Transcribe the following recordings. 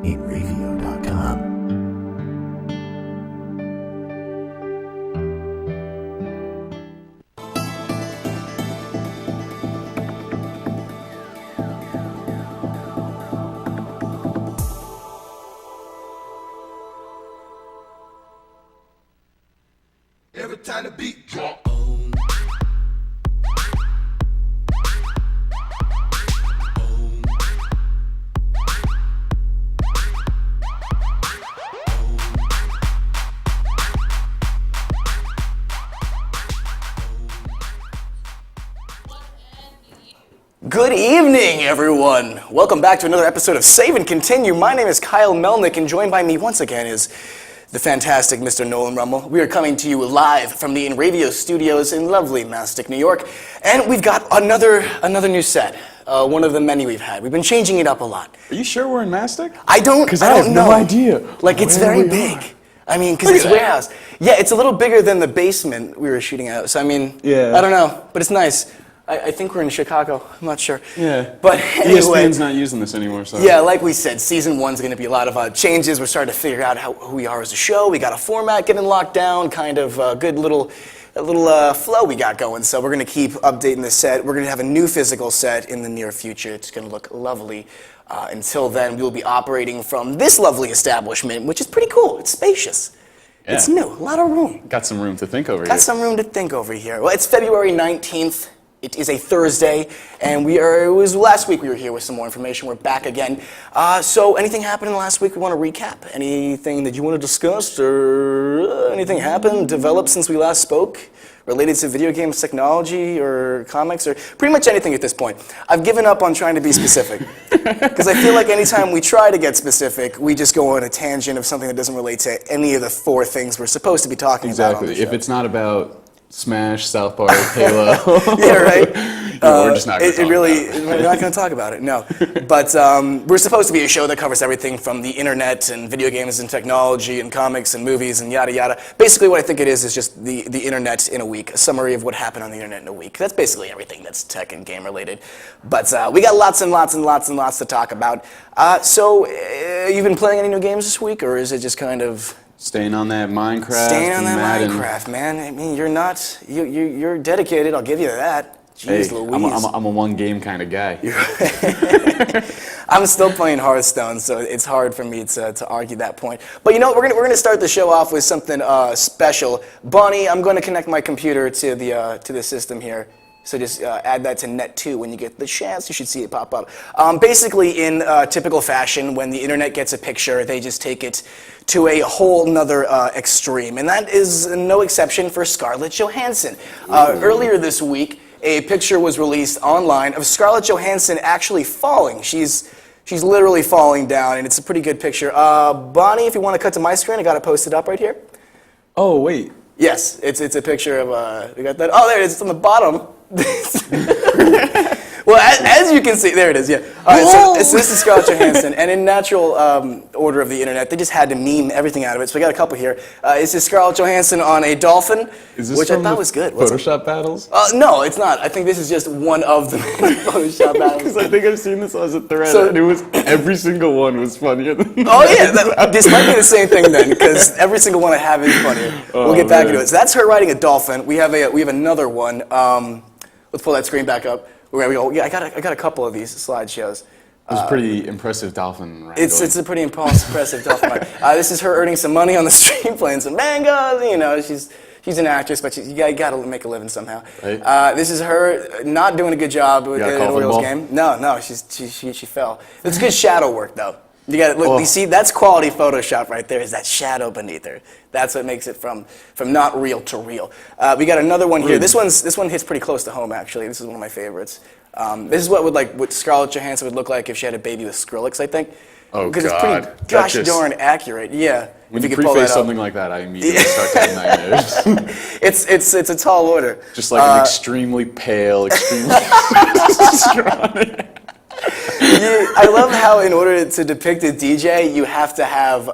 Interwebs.com. Every time the beat drop. Good evening, everyone. Welcome back to another episode of Save and Continue. My name is Kyle Melnick, and joined by me once again is the fantastic Mr. Nolan Rummel. We are coming to you live from the Interwebs studios in lovely Mastic, New York, and we've got another new set. One of the many we've had. We've been changing it up a lot. Are you sure we're in Mastic? I don't have know. no idea. Like, it's where very we big. are. I mean, because it's warehouse. Yeah, it's a little bigger than the basement we were shooting at. So, I mean, Yeah. I don't know, but it's nice. I think we're in Chicago. I'm not sure. Yeah. But anyway. ESPN's not using this anymore, so. Yeah, like we said, season one's going to be a lot of changes. We're starting to figure out who we are as a show. We got a format getting locked down, kind of a good little flow we got going. So we're going to keep updating the set. We're going to have a new physical set in the near future. It's going to look lovely. Until then, we will be operating from this lovely establishment, which is pretty cool. It's spacious. Yeah. It's new. A lot of room. Got some room to think over here. Got some room to think over here. Well, it's February 19th. It is a Thursday, and it was last week we were here with some more information. We're back again. So anything happened in the last week we want to recap? Anything that you want to discuss, or anything happened, developed since we last spoke, related to video games, technology, or comics, or pretty much anything at this point? I've given up on trying to be specific, because I feel like anytime we try to get specific, we just go on a tangent of something that doesn't relate to any of the four things we're supposed to be talking about on the show. If it's not about Smash, South Park, Halo. Yeah, right. We're just not going to talk about it. We're not going to talk about it, no. But we're supposed to be a show that covers everything from the internet and video games and technology and comics and movies and yada yada. Basically what I think it is just the internet in a week, a summary of what happened on the internet in a week. That's basically everything that's tech and game related. But we got lots and lots and lots and lots to talk about. So you've been playing any new games this week, or is it just kind of... Staying on that Minecraft. Staying on that Madden. Minecraft, man. I mean, you're dedicated, I'll give you that. Jeez, Hey, Louise. I'm a one game kind of guy. I'm still playing Hearthstone, so it's hard for me to argue that point. But you know what, we're gonna start the show off with something special. Bonnie, I'm gonna connect my computer to the system here. So just add that to net 2 when you get the chance. You should see it pop up. Basically, in typical fashion, when the internet gets a picture, they just take it to a whole nother extreme. And that is no exception for Scarlett Johansson. Earlier this week, a picture was released online of Scarlett Johansson actually falling. She's literally falling down, and it's a pretty good picture. Bonnie, if you want to cut to my screen, I got it posted up right here. Oh, wait. Yes, it's a picture of, we got that? Oh, there it is, it's on the bottom. Well, as you can see, there it is, yeah. All right, so this is Scarlett Johansson, and in natural order of the internet, they just had to meme everything out of it, so we got a couple here. This is Scarlett Johansson on a dolphin, which I thought was good. Photoshop battles? No, it's not. I think this is just one of the Photoshop battles. Because I think I've seen this as a thread, and it was every single one was funnier than Oh yeah, this might be the same thing then, because every single one I have is funnier. We'll get back into it. So that's her riding a dolphin. We have another one. Let's pull that screen back up. There we go. Yeah, I got a couple of these slideshows. It was a pretty impressive dolphin ride. It's a pretty impressive dolphin ride. This is her earning some money on the street, playing some mangas. You know, she's an actress, but you got to make a living somehow. Right. This is her not doing a good job with the Orioles game. No, she fell. It's good shadow work though. You got to look. You see, that's quality Photoshop right there. Is that shadow beneath her? That's what makes it from not real to real. We got another one here. This one hits pretty close to home actually. This is one of my favorites. This is what Scarlett Johansson would look like if she had a baby with Skrillex, I think. Oh, because God. it's pretty gosh darn accurate. Yeah. When you preface something like that, I immediately start to have nightmares. It's a tall order. Just like an extremely pale, extremely scrawny. I love how in order to depict a DJ, you have to have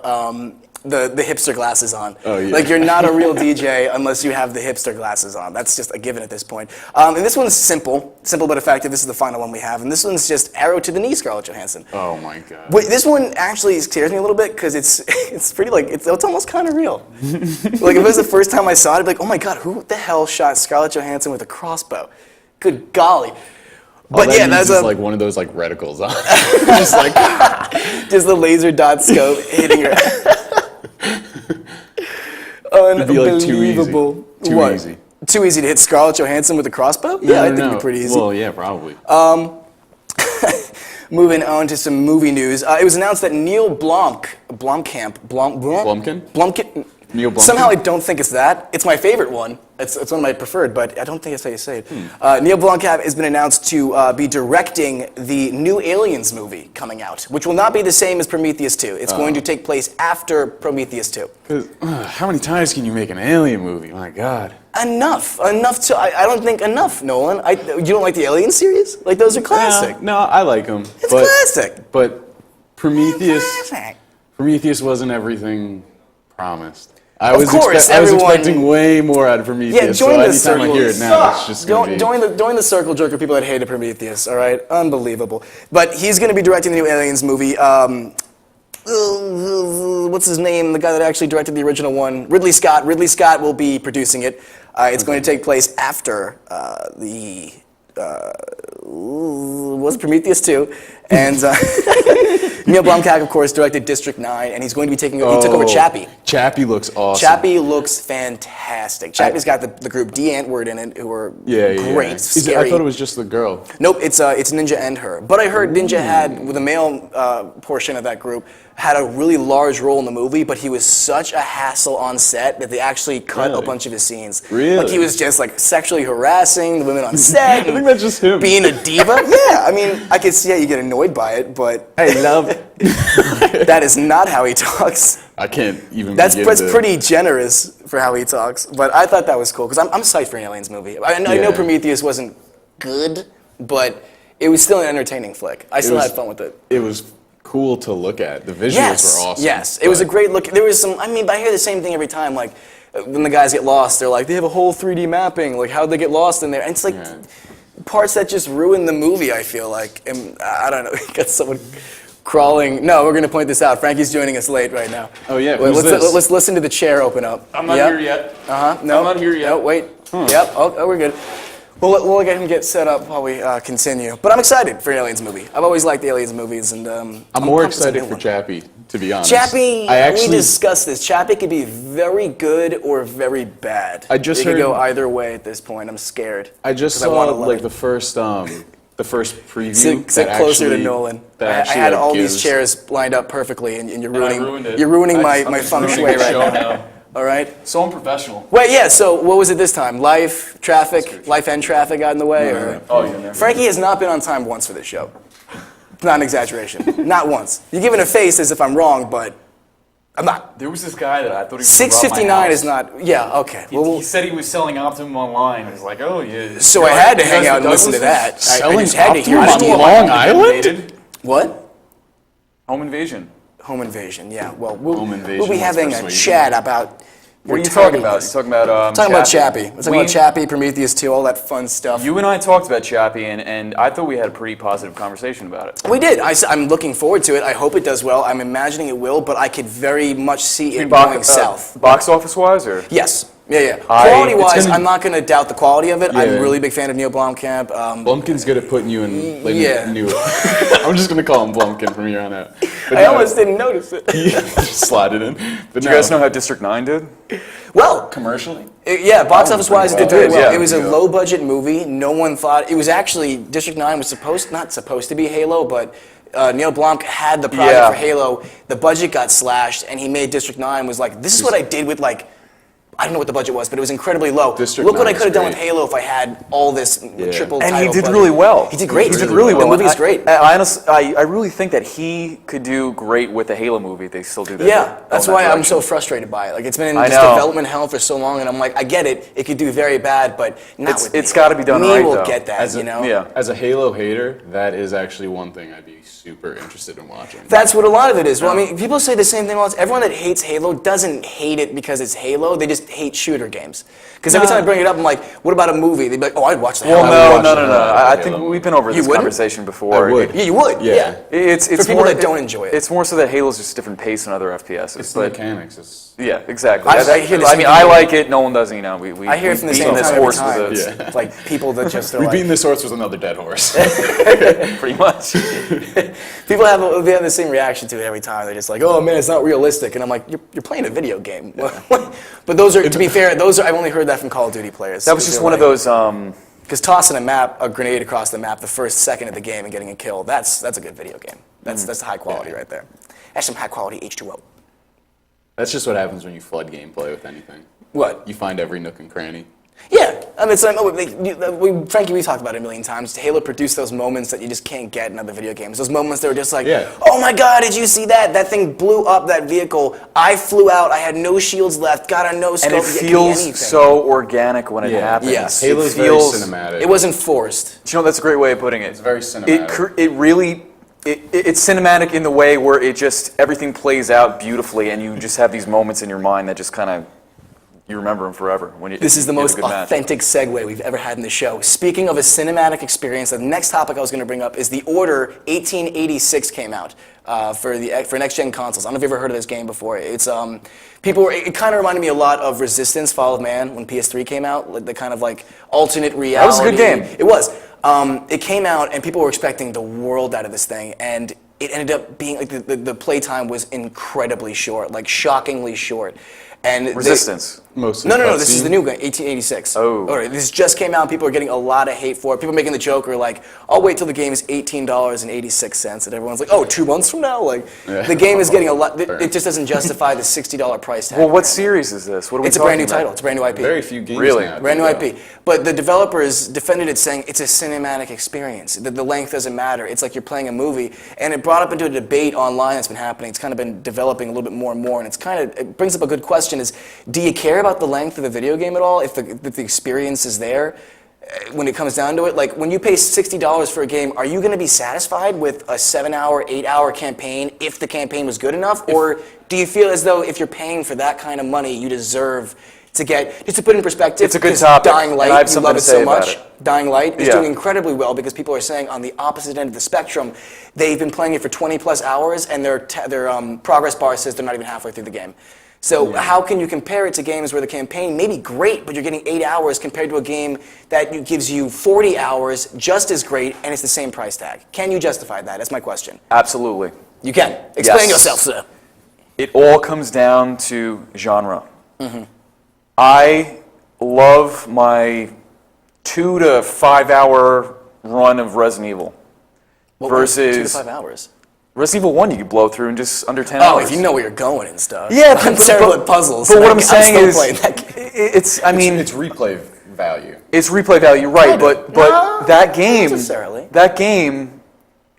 the hipster glasses on. Oh, yeah. Like, you're not a real DJ unless you have the hipster glasses on. That's just a given at this point. And this one's simple but effective. This is the final one we have. And this one's just arrow to the knee, Scarlett Johansson. Oh my God. But this one actually scares me a little bit because it's pretty, like, it's almost kind of real. Like, if it was the first time I saw it, I'd be like, oh my God, who the hell shot Scarlett Johansson with a crossbow? Good golly. But All that yeah, needs that's is like one of those like reticles on. Just like just the laser dot scope hitting her. it'd be like too easy. Unbelievable. Too What? easy. Too easy to hit Scarlett Johansson with a crossbow? Yeah, I think it'd be pretty easy. Well, yeah, probably. Moving on to some movie news. It was announced that Neil Blomkamp. Neil Blomkamp? Somehow I don't think it's that. It's my favorite one. It's one of my preferred, but I don't think that's how you say it. Neil Blomkamp has been announced to be directing the new Aliens movie coming out, which will not be the same as Prometheus 2. It's going to take place after Prometheus 2. 'Cause, how many times can you make an alien movie? My God. Enough to. I don't think enough, Nolan. You don't like the Alien series? Like, those are classic. No, I like them. It's classic. But Prometheus. Classic. Prometheus wasn't everything promised. I was everyone- expecting way more out of Prometheus. Yeah, join so the anytime circle. I hear it now, it's just gonna be. Join the circle jerk of people that hated Prometheus. All right, unbelievable. But he's going to be directing the new Aliens movie. What's his name? The guy that actually directed the original one, Ridley Scott. Ridley Scott will be producing it. It's going to take place after was Prometheus 2, and Neil Blomkamp, of course, directed District 9, and he's going to be he took over Chappie. Chappie looks awesome. Chappie looks fantastic. Chappie's got the group D. Antwoord in it, who are great, scary. I thought it was just the girl. Nope, it's Ninja and her. But I heard Ninja had, with the male portion of that group, had a really large role in the movie, but he was such a hassle on set that they actually cut a bunch of his scenes. Really? Like, he was just like sexually harassing the women on set. I think that's just him. Being a diva. Yeah, I mean, I could see how you get annoyed by it, but Hey, love. that is not how he talks. I can't even. That's begin to- pretty generous for how he talks, but I thought that was cool because I'm psyched for an Aliens movie. I know Prometheus wasn't good, but it was still an entertaining flick. I still had fun with it. It was cool to look at. The visuals were awesome. Yes, it was a great look. There was some. I mean, I hear the same thing every time. Like when the guys get lost, they're like, they have a whole 3D mapping. Like, how'd they get lost in there? And it's like parts that just ruin the movie. I feel like, and I don't know. Got someone crawling. No, we're gonna point this out. Frankie's joining us late right now. Oh yeah. Wait, Who's this? let's listen to the chair open up. I'm not here yet. No, I'm not here yet. No, wait. Yep. Oh, we're good. We'll get him get set up while we continue. But I'm excited for an Aliens movie. I've always liked the Aliens movies, and I'm more excited for Chappie, to be honest. Chappie, we discussed this. Chappie could be very good or very bad. I just it could heard- go either way at this point. I'm scared. I just 'cause I saw wanna love like it. the first preview. Sit that closer actually, to Nolan. That I actually, had like, all gives- these chairs lined up perfectly, and you're I ruining. ruined it. You're ruining I'm my just feng shui ruining the right show now. now. All right. So unprofessional. Wait, yeah. So what was it this time? Life and traffic got in the way, or? Oh, yeah. Never. Frankie has not been on time once for this show. Not an exaggeration. Not once. You're giving a face as if I'm wrong, but I'm not. There was this guy that I thought he was 6:59 is not. Yeah. Okay. He said he was selling Optimum online. I was like, oh yeah. So I had to hang out and listen to that. I just had to hear Optimum it. on Long Island? Invaded. What? Home Invasion. Home Invasion. Yeah. Well, Home Invasion we'll be was having a persuasion. chat about. What are you talking about? You're talking about Talking about Chappie. Chappie. We're talking about Chappie, Prometheus 2, all that fun stuff. You and I talked about Chappie, and I thought we had a pretty positive conversation about it. We did. I'm looking forward to it. I hope it does well. I'm imagining it will, but I could very much see it going south. Box office wise, or Yes. Yeah. it's Quality-wise, gonna- I'm not going to doubt the quality of it. I'm Yeah. a really big fan of Neil Blomkamp. Blumpkin's good at putting you in. Like, Yeah. New. I'm just gonna call him Blumpkin from here on out. But I no, almost didn't notice it. just slide it in. But do you guys know how District 9 did Well, commercially? yeah, box office-wise, it did very well. well. Yeah. It was a low-budget movie. No one thought... It was actually... District 9 was not supposed to be Halo, but Neil Blomkamp had the project for Halo. The budget got slashed, and he made District 9 was like, this is what I did with, like, I don't know what the budget was, but it was incredibly low. District Look what 9 I could have done with great. Halo if I had all this triple And title he did budget. really well. He did great. He did really well. The movie's great. I honestly, I really think that he could do great with the Halo movie. They still do that. Yeah, that's in that why I'm direction. so frustrated by it. Like, it's been in I just know. development hell for so long, and I'm like, I get it. It could do very bad, but not with me. It's gotta be done me right, will though. get that, you know? Yeah. As a Halo hater, that is actually one thing I'd be super interested in watching. That's what a lot of it is. Well, I mean, people say the same thing all the time. Everyone that hates Halo doesn't hate it because it's Halo. They just hate shooter games. Because every time I bring it up, I'm like, what about a movie? They'd be like, oh, I'd watch the hell Well, out of no, it. no, no, no. I think we've been over You this wouldn't? conversation before. I would. Yeah, you would. Yeah. Yeah. It's For people more, that don't enjoy it. It's more so that Halo's just a different pace than other FPSs. It's the but mechanics. It's, yeah, exactly. I hear the I same mean, thing. I like it. No one does. You know, we I hear it from the beat same this time every horse time. with It's it, like people that just are we've like, beaten this horse with another dead horse. pretty much. people they have the same reaction to it every time. They're just like, oh man, it's not realistic. And I'm like, you're playing a video game. But those are, to be fair, I've only heard that from Call of Duty players. That was just one of those. Because tossing a grenade across the map the first second of the game and getting a kill, that's a good video game. That's high quality right there. That's some high quality H2O. That's just what happens when you flood gameplay with anything. What? You find every nook and cranny. Yeah, I mean, Frankie, we talked about it a million times. Halo produced those moments that you just can't get in other video games. Those moments that were just like, oh my god, did you see that? That thing blew up that vehicle. I flew out. I had no shields left. Got a no scope. And it feels so organic when it happens. Yes. Halo's it very feels, cinematic. It wasn't forced. You know, that's a great way of putting it. It's very cinematic. It really. It's cinematic in the way where everything plays out beautifully, and you just have these moments in your mind that just kind of you remember them forever. This is the most authentic segue we've ever had in the show. Speaking of a cinematic experience, the next topic I was going to bring up is The Order 1886 came out for next-gen consoles. I don't know if you've ever heard of this game before. It's it kind of reminded me a lot of Resistance: Fall of Man when PS3 came out, like the kind of like alternate reality. That was a good game. It was. It came out and people were expecting the world out of this thing, and it ended up being like the playtime was incredibly short, like shockingly short. And Resistance. Mostly No, this is cutscene. the new game, 1886. Oh. All right, this just came out. People are getting a lot of hate for it. People are making the joke or like, I'll wait till the game is $18.86, and everyone's like, oh, 2 months from now? Like, the game is getting a lot. It just doesn't justify the $60 price tag. Well, what series is this? What are we It's a talking brand new about? title. It's a brand new IP. Very few games Really? now do Brand new that. IP. But the developers defended it saying it's a cinematic experience. The length doesn't matter. It's like you're playing a movie. And it brought up into a debate online that's been happening. It's kind of been developing a little bit more and more. And it brings up a good question is, do you care about the length of the video game at all if the experience is there? When it comes down to it, like when you pay $60 for a game, are you going to be satisfied with a 7-hour, 8-hour campaign if the campaign was good enough? Or do you feel as though if you're paying for that kind of money, you deserve to get, just to put it in perspective, It's a good 'cause topic, Dying Light, and I have you something love to it say so about much. it. Dying Light is Yeah. doing incredibly well because people are saying on the opposite end of the spectrum, they've been playing it for 20 plus hours and their progress bar says they're not even halfway through the game. So how can you compare it to games where the campaign may be great, but you're getting 8 hours compared to a game that gives you 40 hours, just as great, and it's the same price tag? Can you justify that? That's my question. Absolutely. You can. Explain Yes. yourself, sir. It all comes down to genre. Mm-hmm. I love my 2 to 5 hour run of Resident Evil versus 2 to 5 hours. Resident Evil 1 you could blow through in just under 10 Oh, hours. if you know where you're going and stuff. Yeah, I'm terrible at puzzles. But what I'm still saying is, playing that game. It's replay value. it's replay value, right? Kind of. But No, that game, not necessarily. that game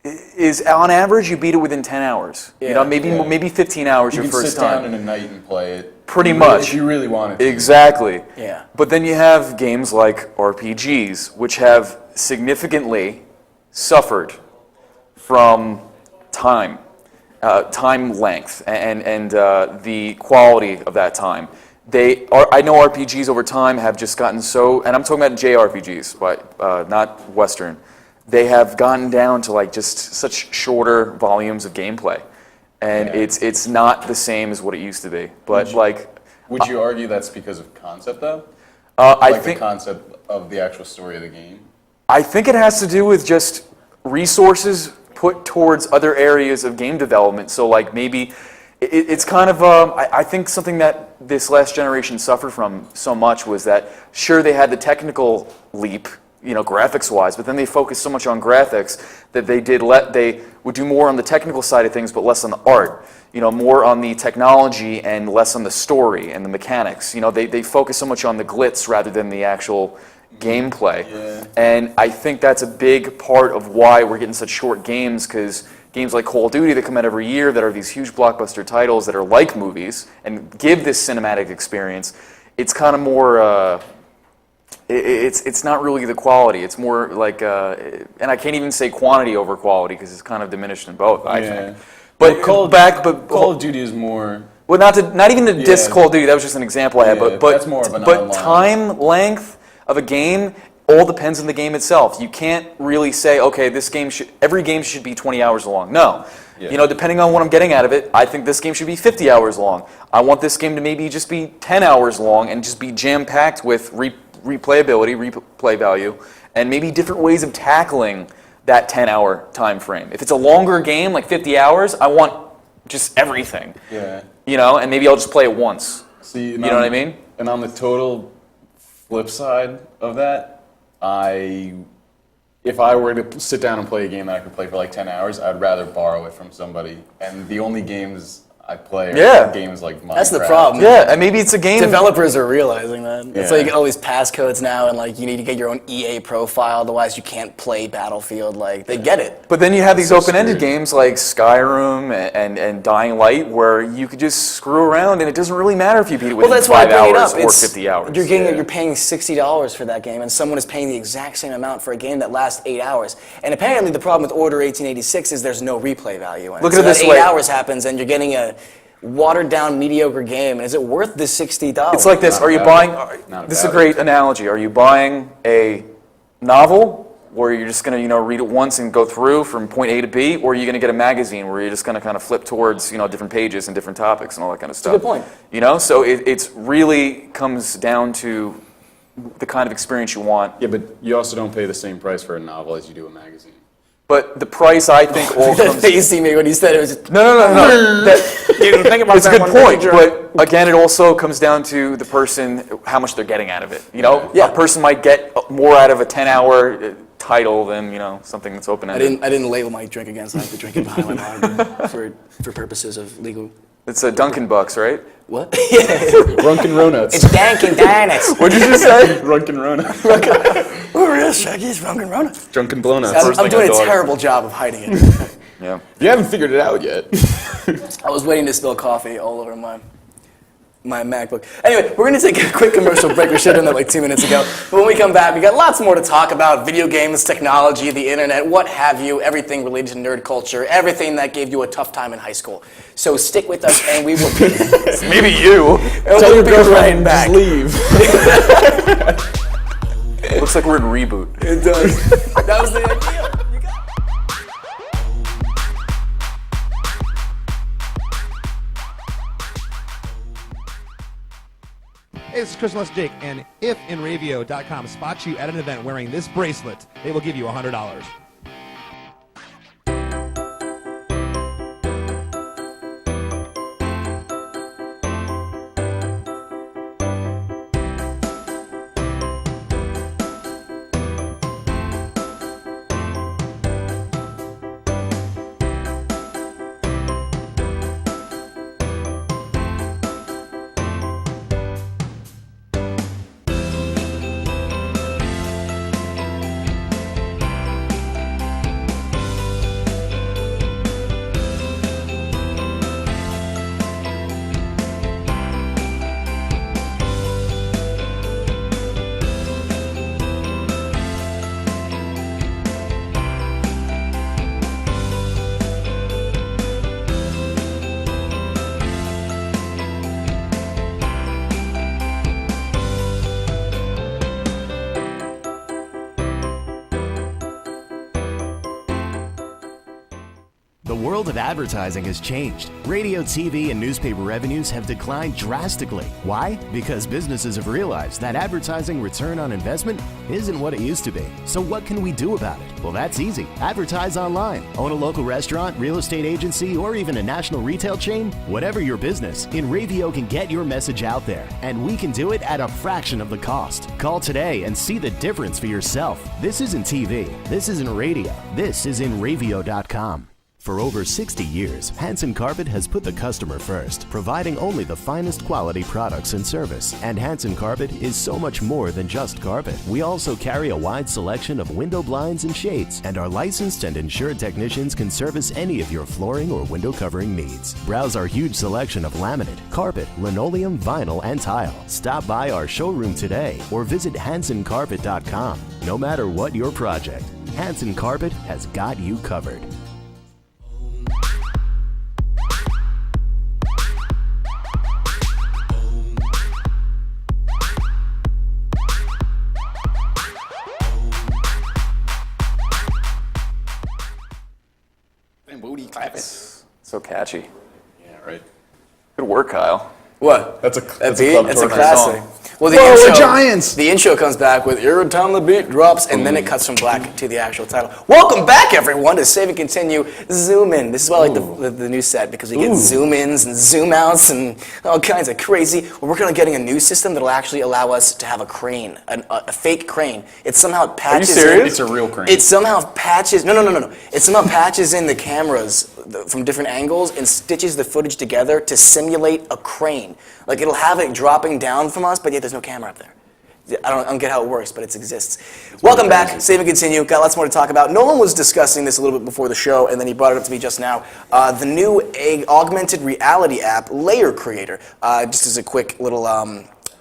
is on average you beat it within 10 hours. You know, Yeah. maybe 15 hours You your can first sit time. down in a night and play it. Pretty If much. you really wanted to. Exactly. Yeah. But then you have games like RPGs, which have significantly suffered from time length, and the quality of that time. I know RPGs over time have just gotten so, and I'm talking about JRPGs, but not Western. They have gotten down to like just such shorter volumes of gameplay, and it's not the same as what it used to be. But Would you argue that's because of concept though? I Like think the concept of the actual story of the game? I think it has to do with just resources put towards other areas of game development. So like maybe it's kind of, I think something that this last generation suffered from so much was that sure they had the technical leap graphics-wise. But then they focused so much on graphics that they would do more on the technical side of things, but less on the art. More on the technology and less on the story and the mechanics. They focus so much on the glitz rather than the actual gameplay. Yeah. And I think that's a big part of why we're getting such short games, because games like Call of Duty that come out every year that are these huge blockbuster titles that are like movies and give this cinematic experience, it's kind of more, it's not really the quality. It's more like, and I can't even say quantity over quality because it's kind of diminished in both, I think. But Call Call of Duty is more. Well, not even to diss Call of Duty. That was just an example I had. Yeah, But that's more of an but online. time length of a game all depends on the game itself. You can't really say, okay, every game should be 20 hours long. No. Yeah. Depending on what I'm getting out of it, I think this game should be 50 hours long. I want this game to maybe just be 10 hours long and just be jam-packed with replayability, replay value, and maybe different ways of tackling that 10-hour time frame. If it's a longer game, like 50 hours, I want just everything. Yeah. And maybe I'll just play it once. See, You know what I mean? And on the total flip side of that, if I were to sit down and play a game that I could play for like 10 hours, I'd rather borrow it from somebody. And the only games I play are games like Minecraft. That's the problem. Yeah, and maybe it's a game. Developers are realizing that. It's Yeah. like you get all these passcodes now, and like you need to get your own EA profile, otherwise you can't play Battlefield. Like they get it. But then you have these so open-ended screwed. games like Skyrim and Dying Light, where you could just screw around, and it doesn't really matter if you beat it Well, within that's why I 5 bring it hours up. or It's, 50 hours. You're paying $60 for that game, and someone is paying the exact same amount for a game that lasts 8 hours. And apparently, the problem with Order 1886 is there's no replay value in it. Look at So it this that way. 8 hours happens, and you're getting a watered-down, mediocre game. And is it worth the $60? It's like this. Not Are you about buying? it. Not This is a about great analogy. Are you buying a novel where you're just going to read it once and go through from point A to B, or are you going to get a magazine where you're just going to kind of flip towards different pages and different topics and all that kind of stuff? good point. So it's really comes down to the kind of experience you want. Yeah, but you also don't pay the same price for a novel as you do a magazine. But the price, I think, all That comes. face he made when he said it was just... No. You didn't think about It's a that good one, point, did you? but again, it also comes down to the person, how much they're getting out of it. Yeah. A person might get more out of a 10-hour title than something that's I open-ended. didn't label my drink again, so I have to drink it behind my monitor for purposes of legal... It's a Dunkin' Bucks, right? What? Runkin' Ronuts. It's Dunkin' Donuts. What'd you just say? Runkin' Ronuts. Oh, real Shaggy's Dunkin' Donuts. Drunken Blownuts. I'm doing a terrible job of hiding it. Yeah. You haven't figured it out yet. I was waiting to spill coffee all over my MacBook. Anyway, we're going to take a quick commercial break. We should have done that like 2 minutes ago. But when we come back, we got lots more to talk about: video games, technology, the internet, what have you, everything related to nerd culture, everything that gave you a tough time in high school. So stick with us, and we will be, Maybe you. Tell your be girlfriend right back. just leave. Looks like we're in reboot. It does. That was the idea. You got it. Hey, this is Chris Jake, and if InRavio.com spots you at an event wearing this bracelet, they will give you $100. The world of advertising has changed. Radio, TV, and newspaper revenues have declined drastically. Why? Because businesses have realized that advertising return on investment isn't what it used to be. So what can we do about it? Well, that's easy. Advertise online. Own a local restaurant, real estate agency, or even a national retail chain? Whatever your business, InRavio can get your message out there, and we can do it at a fraction of the cost. Call today and see the difference for yourself. This isn't TV. This isn't radio. This is InRavio.com. For over 60 years, Hanson Carpet has put the customer first, providing only the finest quality products and service. And Hanson Carpet is so much more than just carpet. We also carry a wide selection of window blinds and shades, and our licensed and insured technicians can service any of your flooring or window covering needs. Browse our huge selection of laminate, carpet, linoleum, vinyl, and tile. Stop by our showroom today or visit HansonCarpet.com. No matter what your project, Hanson Carpet has got you covered. Booty clapping. So catchy. Yeah, right. Good work, Kyle. What? That's a That club beat? That's a tournament classic. song. Well, the Whoa, intro, we're giants! The intro comes back with every time the beat drops, and then it cuts from black to the actual title. Welcome back, everyone, to Save and Continue Zoom In. This is why I like the new set, because we get zoom ins and zoom outs and all kinds of crazy. We're working on getting a new system that'll actually allow us to have a crane, a fake crane. It somehow patches. serious? It's a real crane. It somehow patches. No. It somehow patches in the cameras from different angles and stitches the footage together to simulate a crane. Like it'll have it dropping down from us, but yet there's no camera up there. I don't get how it works, but it exists. Welcome back, Save and Continue. Got lots more to talk about. Nolan was discussing this a little bit before the show, and then he brought it up to me just now. The new augmented reality app, Layer Creator. Just as a quick little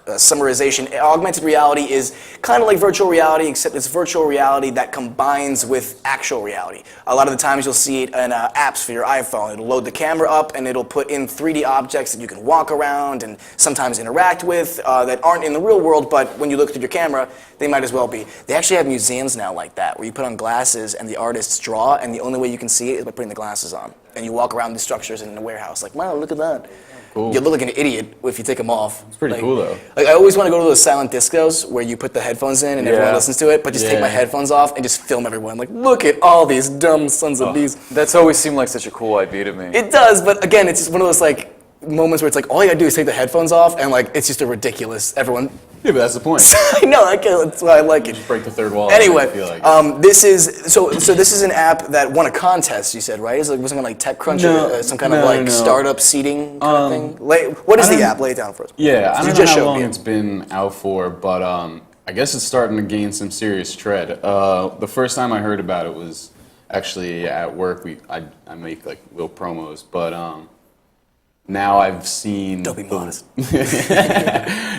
summarization, augmented reality is kind of like virtual reality, except it's virtual reality that combines with actual reality. A lot of the times you'll see it in apps for your iPhone. It'll load the camera up and it'll put in 3D objects that you can walk around and sometimes interact with that aren't in the real world, but when you look through your camera, they might as well be. They actually have museums now like that, where you put on glasses and the artists draw, and the only way you can see it is by putting the glasses on. And you walk around the structures in a warehouse like, wow, look at that. Cool. You look like an idiot if you take them off. It's pretty cool, though. Like I always want to go to those silent discos where you put the headphones in and everyone listens to it, but just take my headphones off and just film everyone. Like, look at all these dumb sons of bees. That's always seemed like such a cool idea to me. It does, but again, it's just one of those like moments where it's like all you gotta do is take the headphones off, and like it's just a ridiculous. Everyone. Yeah, but that's the point. I know. That's why I like it. Just break the third wall. Anyway, I feel like. this is so this is an app that won a contest. You said, right? Is it like wasn't it like TechCrunch or some kind of like startup seeding kind of thing? What is the app? Lay it down for us. Yeah, I You don't just know how showed long me. it's been out for, but I guess it's starting to gain some serious tread. The first time I heard about it was actually at work. I make like little promos, but now I've seen. Don't be modest.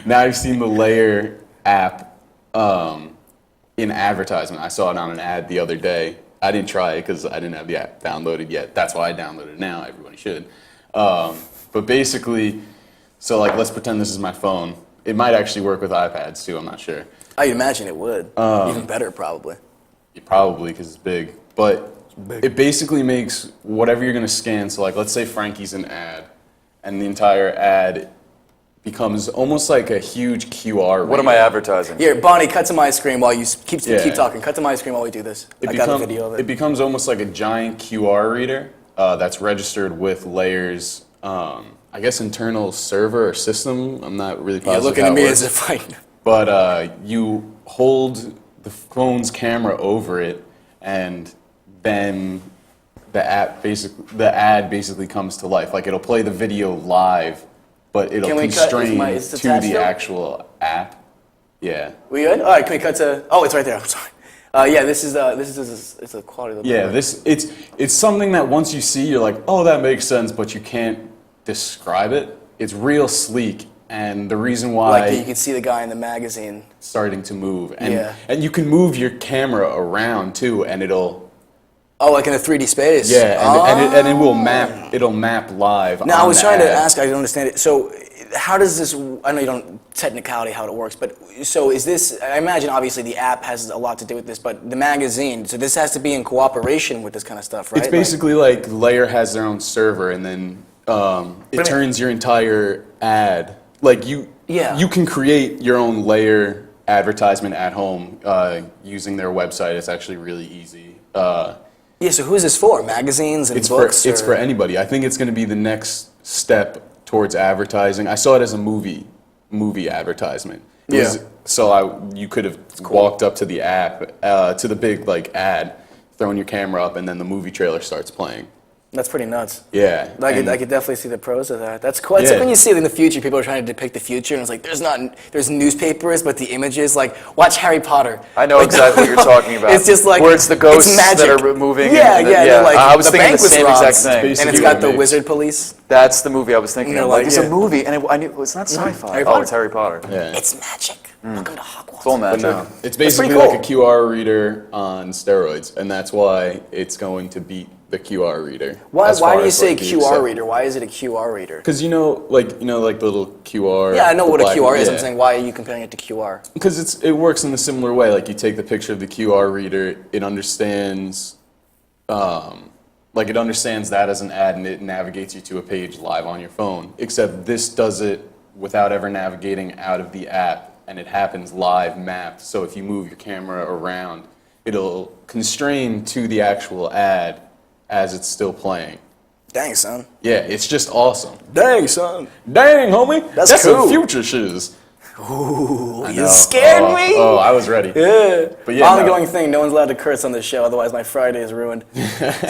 Now I've seen the Layer app in advertisement. I saw it on an ad the other day. I didn't try it because I didn't have the app downloaded yet. That's why I downloaded it now. Everybody should. But basically, so like let's pretend this is my phone. It might actually work with iPads too. I'm not sure. I imagine it would. Even better, probably. Probably because it's big. But it basically makes whatever you're going to scan. So like let's say Frankie's an ad, and the entire ad becomes almost like a huge QR. What am I advertising? Here, Bonnie, cut to my screen while you keep Yeah. talking. Cut to my screen while we do this. I got a video of it. It becomes almost like a giant QR reader that's registered with Layer's, I guess, internal server or system. I'm not really You're positive looking how at it me works. as if I... But you hold the phone's camera over it, and then the ad basically comes to life. Like it'll play the video live, but it'll Can we cut- constrain is it to attached the still? actual app. Yeah. We good? All right, can we cut to... Oh, it's right there. I'm sorry. Yeah, this is it's a quality of the Yeah, it's something that once you see, you're like, oh, that makes sense, but you can't describe it. It's real sleek, and the reason why Like you can see the guy in the magazine. it's starting to move, and Yeah. and you can move your camera around too, and it'll Oh, like in a 3D space. and it will map. It'll map live. Now, I on was the trying to ad. ask, I didn't understand it. So how does this? I know you don't technicality how it works, but so is this? I imagine obviously the app has a lot to do with this, but the magazine. So this has to be in cooperation with this kind of stuff, right? It's basically like Layer has their own server, and then it turns your entire ad. Like you can create your own Layer advertisement at home using their website. It's actually really easy. Yeah. So who is this for? Magazines and books? It's for anybody. I think it's going to be the next step towards advertising. I saw it as a movie advertisement. You could have walked up to the app, to the big like ad, thrown your camera up, and then the movie trailer starts playing. That's pretty nuts. Yeah. I could definitely see the pros of that. That's cool. It's like when you see it in the future, people are trying to depict the future, and it's like there's newspapers, but the images, like watch Harry Potter. I know exactly what you're talking about. It's just like where it's the ghosts it's magic. that are moving. Yeah, Like, I was the thinking bank the was same robbed, exact thing. and it's got the wizard police. That's the movie I was thinking. You're of. like, It's yeah. a movie, and I knew it's not sci-fi. Harry Oh, Potter. it's Harry Potter. Yeah. It's magic. Welcome to Hogwarts. It's all magic. No, it's basically pretty like a QR reader on steroids, and that's why it's going to beat the QR reader. Why do you as, say like, the QR accept- reader? Why is it a QR reader? Because like the little QR. Yeah, I know the what a black- QR is. yeah. I'm saying, why are you comparing it to QR? Because it works in a similar way. Like you take the picture of the QR reader, it understands, it understands that as an ad, and it navigates you to a page live on your phone. Except this does it without ever navigating out of the app, and it happens live mapped. So if you move your camera around, it'll constrain to the actual ad as it's still playing. Dang, son. Yeah, it's just awesome. Dang, son. Dang, homie, That's some cool. future shiz. Ooh, you know. scared me. Oh, I was ready. Yeah. But yeah, Ongoing thing. No one's allowed to curse on this show, otherwise my Friday is ruined.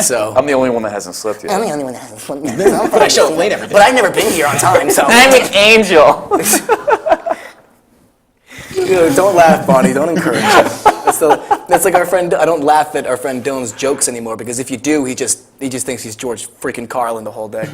So. I'm the only one that hasn't slept yet. I'm the only one that hasn't fun. But I show up late every day. But I've never been here on time, so. I'm an angel. Dude, don't laugh, Bonnie. Don't encourage. That's like our friend. I don't laugh at our friend Dylan's jokes anymore because if you do, he just thinks he's George freaking Carlin the whole day.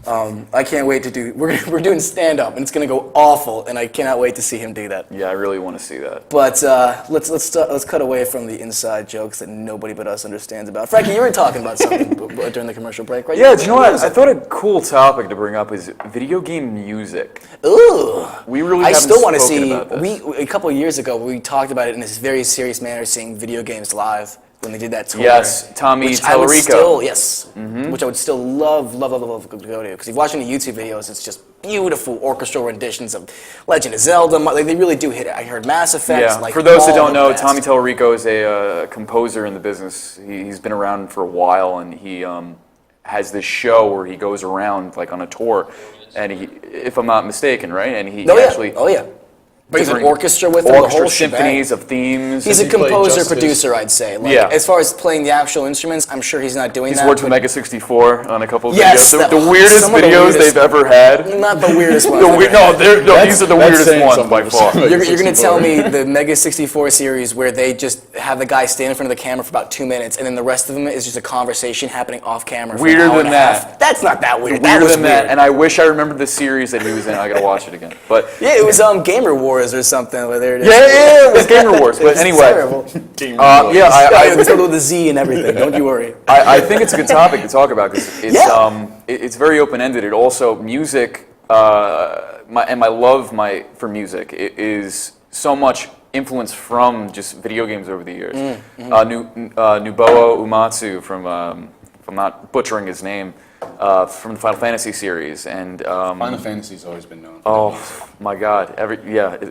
I can't wait to do. We're doing stand up and it's gonna go awful, and I cannot wait to see him do that. Yeah, I really want to see that. But let's cut away from the inside jokes that nobody but us understands about. Frankie, you were talking about something during the commercial break, right? Yeah, do you know what? I thought a cool topic to bring up is video game music. Ooh. We really I haven't still want to spoken see. about this. A couple of years ago, we talked about it in this very serious manner, seeing video games live when they did that tour. Yes, Tommy which I would Tallarico. still, yes, which I would still love to go to. Because if you watch any YouTube videos, it's just beautiful orchestral renditions of Legend of Zelda. Like they really do hit it. I heard Mass Effect. Yeah, Like for those that all don't the know, best. Tommy Tallarico is a composer in the business. He's been around for a while, and he has this show where he goes around like on a tour, and he, if I'm not mistaken, right, and he actually Oh yeah. Brings an different orchestra with him, the orchestra whole shebang. symphonies of themes. He's a he play composer, Justice? producer, I'd say. Like, Yeah. As far as playing the actual instruments, I'm sure he's not doing He's that. worked with but- Mega 64 on a couple of Yes, videos. that- The weirdest some of the videos weirdest- they've ever had. Not the weirdest ones. No, these are the that's weirdest saying ones something by for far. somebody. You're going to tell 64. me the Mega 64 series where they just have the guy stand in front of the camera for about 2 minutes, and then the rest of them is just a conversation happening off camera for Weirder an hour than and a half? that. That's not that weird. That Weirder was than weird. that, and I wish I remembered the series that he was in. I gotta watch it again. But Yeah, it was Gamer Wars or something. Where they're yeah, it was Gamer Wars. But It's anyway, terrible. yeah, It's with the Z and everything. Don't you worry. I think it's a good topic to talk about because it's Yeah. it's very open ended. It also music, my love for music is so much influence from just video games over the years. Nobuo Uematsu from if I'm not butchering his name, from the Final Fantasy series, and Final Fantasy's always been known. oh my God,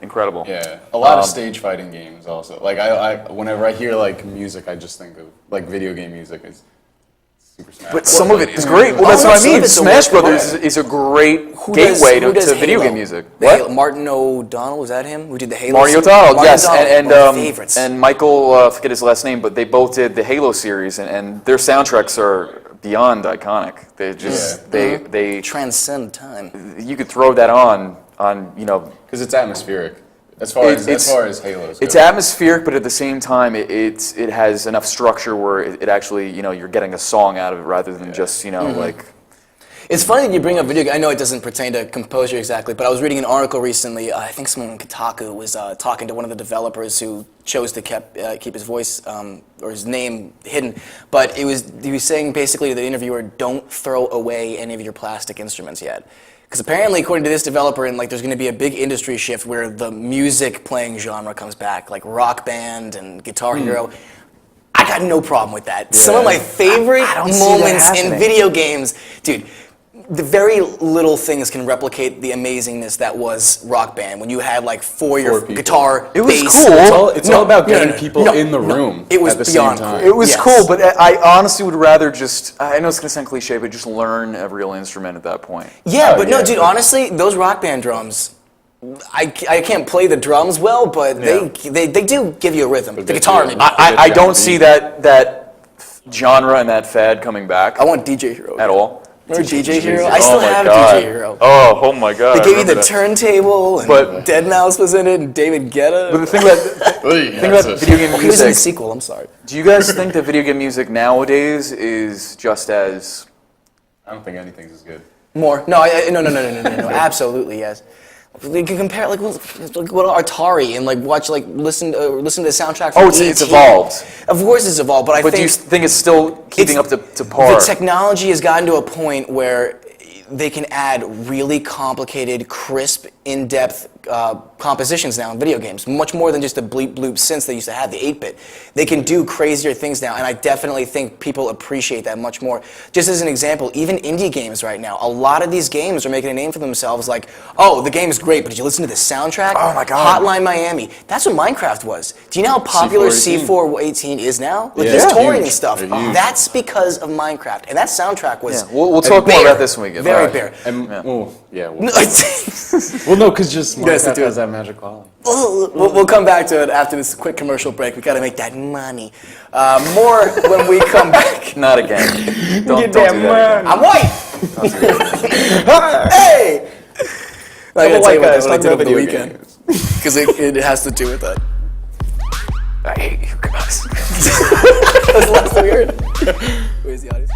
incredible. Yeah, a lot of stage fighting games also. Like whenever I hear like music, I just think of like video game music is Super Smash. But some of it is great. Well, that's Oh, what I some of mean. it's a Smash work of Brothers art. is a great Who does gateway to video Halo? game music. The What? Halo- Martin O'Donnell, was that him? Who did the Halo? Marty series? O'Donnell, Martin yes, O'Donnell, one of my favorites. and Michael, forget his last name, but they both did the Halo series, and their soundtracks are beyond iconic. They just they transcend time. you could throw that on Because it's atmospheric. As far as Halo's go. It's atmospheric, but at the same time, it has enough structure where it actually you're getting a song out of it rather than just like. It's funny that you bring up video games. I know it doesn't pertain to composure exactly, but I was reading an article recently. I think someone on Kotaku was talking to one of the developers who chose to keep his voice or his name hidden. But he was saying basically to the interviewer, don't throw away any of your plastic instruments yet. Because apparently, according to this developer, and like, there's going to be a big industry shift where the music playing genre comes back, like Rock Band and Guitar Hero. I got no problem with that. Some of my favorite don't see that moments in happening. video games, dude. The very little things can replicate the amazingness that was Rock Band when you had like four people. guitar, It was bass. cool. It's all about getting people in the room It was at the beyond same time. cool. It was Yes. cool, but I honestly would rather just, I know it's going to sound cliche, but just learn a real instrument at that point. Yeah, but no, yeah, dude. but- Honestly, those Rock Band drums. I can't play the drums well, but they do give you a rhythm. The guitar, maybe. I don't see that genre and that fad coming back I want DJ Hero at all. Remember DJ Hero? Oh I still my have God. DJ Hero. Oh my God. They I gave you remember the that. turntable, and But- Deadmau5 was in it, and David Guetta. But the thing about video game He was in the music, sequel. I'm sorry. do you guys think that video game music nowadays is just as I don't think anything's as good. More? No, no. Absolutely, yes. They can compare like what Atari and like listen to the soundtrack. From it's ET. evolved. Of course, it's evolved, but I But do you think think it's still keeping up to par? the technology has gotten to a point where they can add really complicated, crisp, in-depth compositions now in video games, much more than just the bleep bloop synths they used to have, the 8-bit. They can do crazier things now, and I definitely think people appreciate that much more. Just as an example, even indie games right now, a lot of these games are making a name for themselves like, oh, the game's great, but did you listen to the soundtrack? Oh my God. Hotline Miami. That's what Minecraft was. Do you know how popular C418 is now? Like, Yeah. there's They're touring huge. and stuff. They're huge. That's because of Minecraft, and that soundtrack was we'll talk more bare. about this when we get very back. bare. And, well, No, well, no, because just guys have Minecraft to do has it. that magic quality. we'll come back to it after this quick commercial break. We got to make that money. More when we come back. Not again. Don't do that again. I'm white. Hey! I gotta tell you what I did over the weekend because it has to do with that. I hate you guys. That's the last thing we heard. Where's the audience?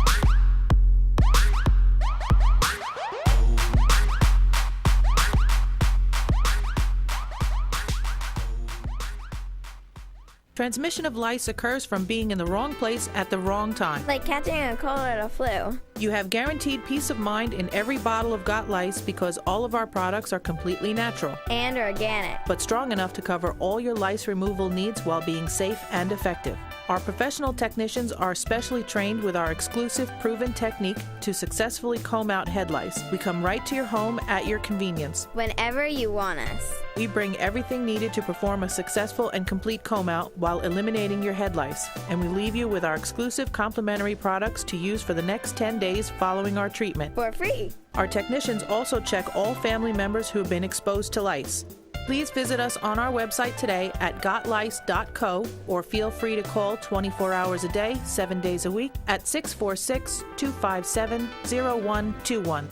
Transmission of lice occurs from being in the wrong place at the wrong time. Like catching a cold or a flu. You have guaranteed peace of mind in every bottle of Got Lice because all of our products are completely natural, And organic. but strong enough to cover all your lice removal needs while being safe and effective. Our professional technicians are specially trained with our exclusive proven technique to successfully comb out head lice. We come right to your home at your convenience. Whenever you want us. We bring everything needed to perform a successful and complete comb out while eliminating your head lice. And we leave you with our exclusive complimentary products to use for the next 10 days following our treatment. For free. Our technicians also check all family members who have been exposed to lice. Please visit us on our website today at gotlice.co or feel free to call 24 hours a day, 7 days a week at 646-257-0121.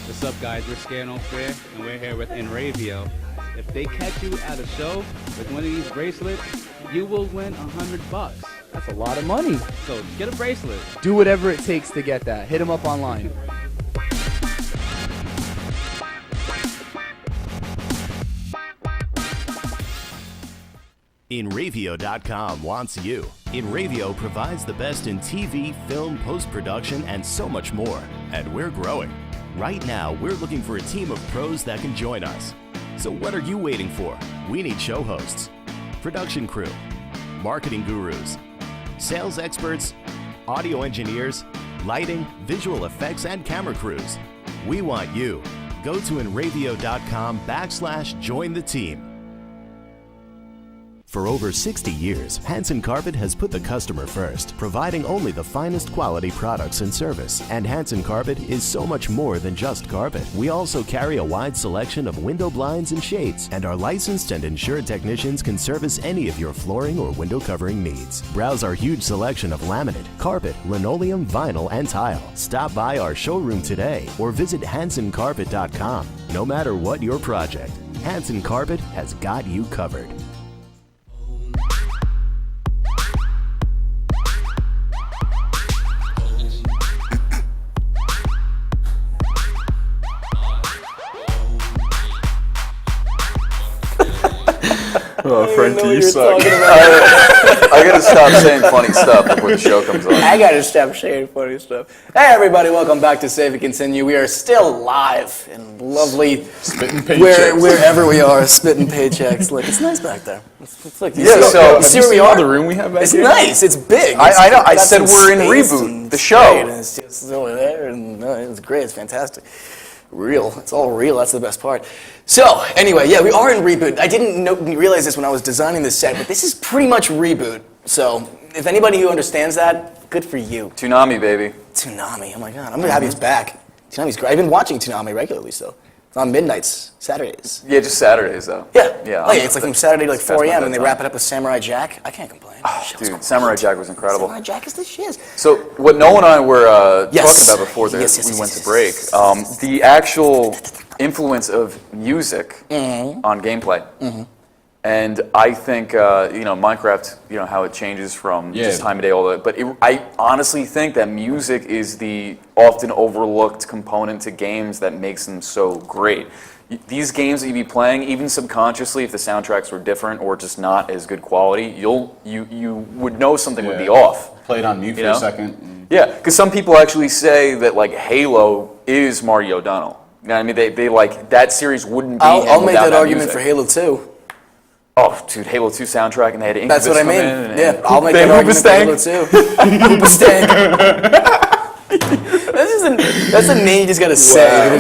What's up, guys? We're Scared No Fair, and we're here with Enravio. If they catch you at a show with one of these bracelets, you will win $100. That's a lot of money. So get a bracelet. Do whatever it takes to get that. Hit him up online. Enravio.com wants you. Enravio provides the best in TV, film, post-production, and so much more. And we're growing. Right now, we're looking for a team of pros that can join us. So what are you waiting for? We need show hosts, production crew, marketing gurus, sales experts, audio engineers, lighting, visual effects, and camera crews. We want you. Go to enravio.com/join the team. For over 60 years, Hanson Carpet has put the customer first, providing only the finest quality products and service. And Hanson Carpet is so much more than just carpet. We also carry a wide selection of window blinds and shades, and our licensed and insured technicians can service any of your flooring or window covering needs. Browse our huge selection of laminate, carpet, linoleum, vinyl, and tile. Stop by our showroom today or visit hansoncarpet.com. No matter what your project, Hanson Carpet has got you covered. Oh, Frankie, you suck. I gotta stop saying funny stuff before the show comes on. I gotta stop saying funny stuff. Hey everybody, welcome back to Save and Continue. We are still live in lovely Spitting paychecks. wherever we are, spitting paychecks. Look, it's nice back there. It's like, Yeah, so- you see where we are? the room we have back It's here? nice. It's big. I know. I got said some we're in space Reboot, and the it's show. great, and it's just over there, and it's great. It's fantastic. Real. It's all real. That's the best part. So, anyway, yeah, we are in Reboot. I didn't realize this when I was designing this set, but this is pretty much Reboot. So, if anybody who understands that, good for you. Toonami, baby. Toonami. Oh my God. I'm happy he's back. Toonami's great. I've been watching Toonami regularly still. It's on midnights, Saturdays. Yeah, just Saturdays, though. Yeah. Yeah. Oh, yeah, it's like from Saturday to like That's my 4 a.m. and they bedtime. wrap it up with Samurai Jack. I can't complain. Dude, Samurai Jack was incredible. Samurai Jack is the shiz. So what Noel and I were Yes. talking about before Yes, we went yes, to break, the actual influence of music on gameplay. And I think, Minecraft, how it changes from just time of day, all that. But I honestly think that music is the often overlooked component to games that makes them so great. These games that you'd be playing, even subconsciously, if the soundtracks were different or just not as good quality, you would know something would be off. Play it on mute for a second. Yeah, because some people actually say that like Halo is Marty O'Donnell. You know what I mean? They like that series wouldn't be. I'll make without that argument music. for Halo 2. Oh, dude, Halo 2 soundtrack, and they had That's what I mean. Yeah, I'll make that that argument for Halo 2. Hoopastank. That's a name you just gotta say.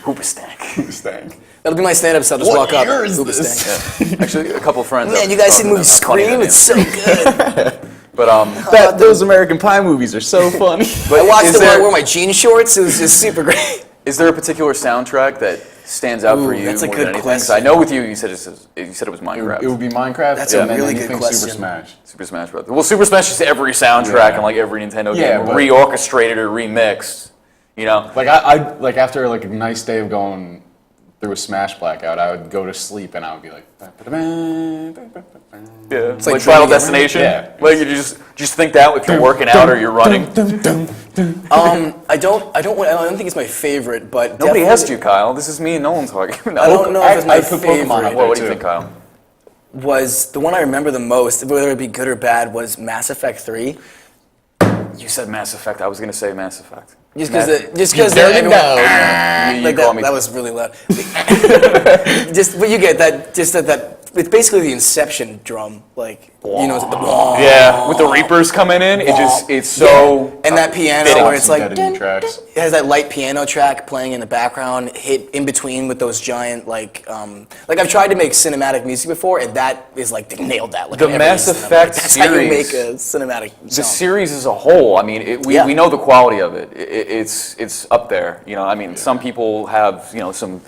Hoopastank. That'll be my stand-up set. Just walk up. year is Hoopastank. Yeah. Actually, a couple of friends. Man, you guys see the movie Scream? It's so good. But Those American Pie movies are so funny. I watched it while I wore my jean shorts. It was just super great. Is there a particular soundtrack that stands out for you? That's a more good than anything? 'Cause question. I know with you, you said it was Minecraft. It would be Minecraft. That's a and then really good anything question. Super Smash. Super Smash Bros. Well, Super Smash is every soundtrack and like every Nintendo Yeah, game but- reorchestrated or remixed. Like I like after like a nice day of going through a Smash blackout, I would go to sleep and I would be like, Yeah, It's like like Final dreaming. Destination. Yeah. Like you just think that if you're working out or you're running. I don't think it's my favorite, but Nobody definitely- asked you, Kyle. This is me and Nolan talking. I don't know if it's my I put Pokemon favorite. up What do you too. think, Kyle? Was the one I remember the most, whether it be good or bad, was Mass Effect 3. You said Mass Effect. I was going to say Mass Effect. Just because There you everyone, go. You like call that, me- that was really loud. But you get that. Just that. It's basically the Inception drum, like it's the Yeah, with the Reapers coming in, it's so. and that piano fitting. where it's like Editing tracks. it has that light piano track playing in the background, hit in between with those giant like I've tried to make cinematic music before, and that is like they nailed that. Like The in every Mass instant. Effect That's how you make series- a cinematic. The song. series as a whole, I mean, we know the quality of it. It's up there. Some people have some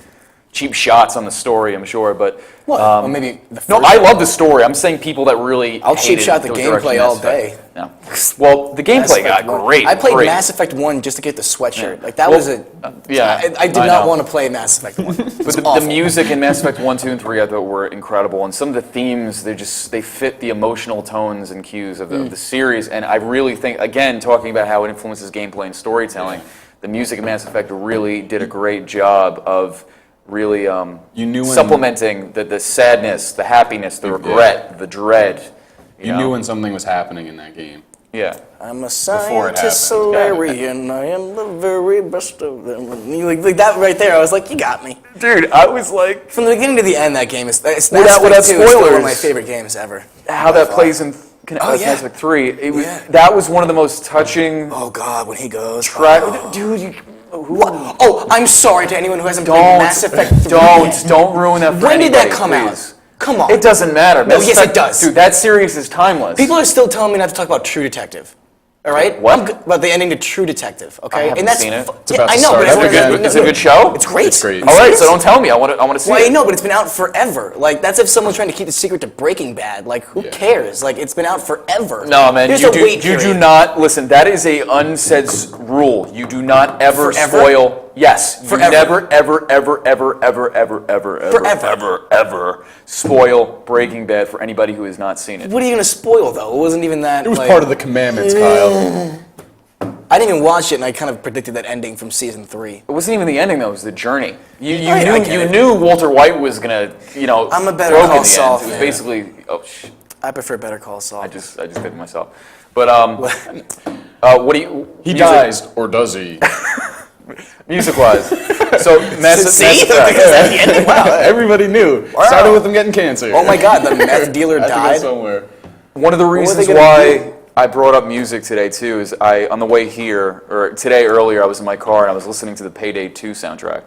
cheap shots on the story, I'm sure, but Well, or maybe the no, first I one. love the story. I'm saying people that really I'll cheap hated shot the direction gameplay Mass all Effect. day. No. Well, the Mass gameplay Effect got 1. great. I played great. Mass Effect 1 just to get the sweatshirt. Yeah. Like that Well, was a. yeah, I did I not know. want to play Mass Effect 1. It But was the awful. music in Mass Effect 1, 2, and 3 I thought were incredible, and some of the themes, they fit the emotional tones and cues of the series, and I really think, again, talking about how it influences gameplay and storytelling, the music in Mass Effect really did a great job of really You knew when- supplementing the sadness, the happiness, the regret, the dread. You knew when something was happening in that game. Yeah. I'm a Before it scientist, happened. Solarian. I am the very best of them. Like that right there, I was like, you got me. Dude, I was like, From the beginning to the end, that game is. It's Without Mass Effect 2 is still one of spoilers. my favorite games ever. how that plays in Oh, yeah. Mass Effect 3. Yeah. That was one of the most touching. Oh God, when he goes. Dude, Oh, I'm sorry to anyone who hasn't played Mass Effect 3. Don't ruin that for When did that anybody, come please. out? Come on. It doesn't matter. No, Mass yes, Effect- it does. Dude, that series is timeless. People are still telling me not to talk about True Detective. All right? What? About the ending to True Detective, okay? I haven't and that's seen it. It's about I to know, start but up again. Is it a good show? It's great. It's great. All right, so don't tell me. I want to see Well, it. I know, but it's been out forever. Like, that's if someone's trying to keep the secret to Breaking Bad. Like, who cares? Like, it's been out forever. No, man, There's you a do, wait you do period. not, listen, that is a unsaid rule. You do not ever Forever? spoil, yes, you Forever? never, ever spoil Breaking Bad for anybody who has not seen it. What are you going to spoil, though? It wasn't even that. It was like, part of the commandments, Kyle. I didn't even watch it, and I kind of predicted that ending from season 3. It wasn't even the ending, though, it was the journey. You I get you it. knew Walter White was going to, I'm a Better broke Call in the Saul end. It was fan. basically, I prefer Better Call Saul. I just did myself. But, what do you... He music- dies, or does he? Music-wise. So, Mass See? Effect. Because at the ending, wow. Everybody knew. Started with him getting cancer. Oh my God, the meth dealer I think died. it's somewhere. One of the were they reasons gonna why I brought up music today too is on the way here, or today earlier, I was in my car and I was listening to the Payday 2 soundtrack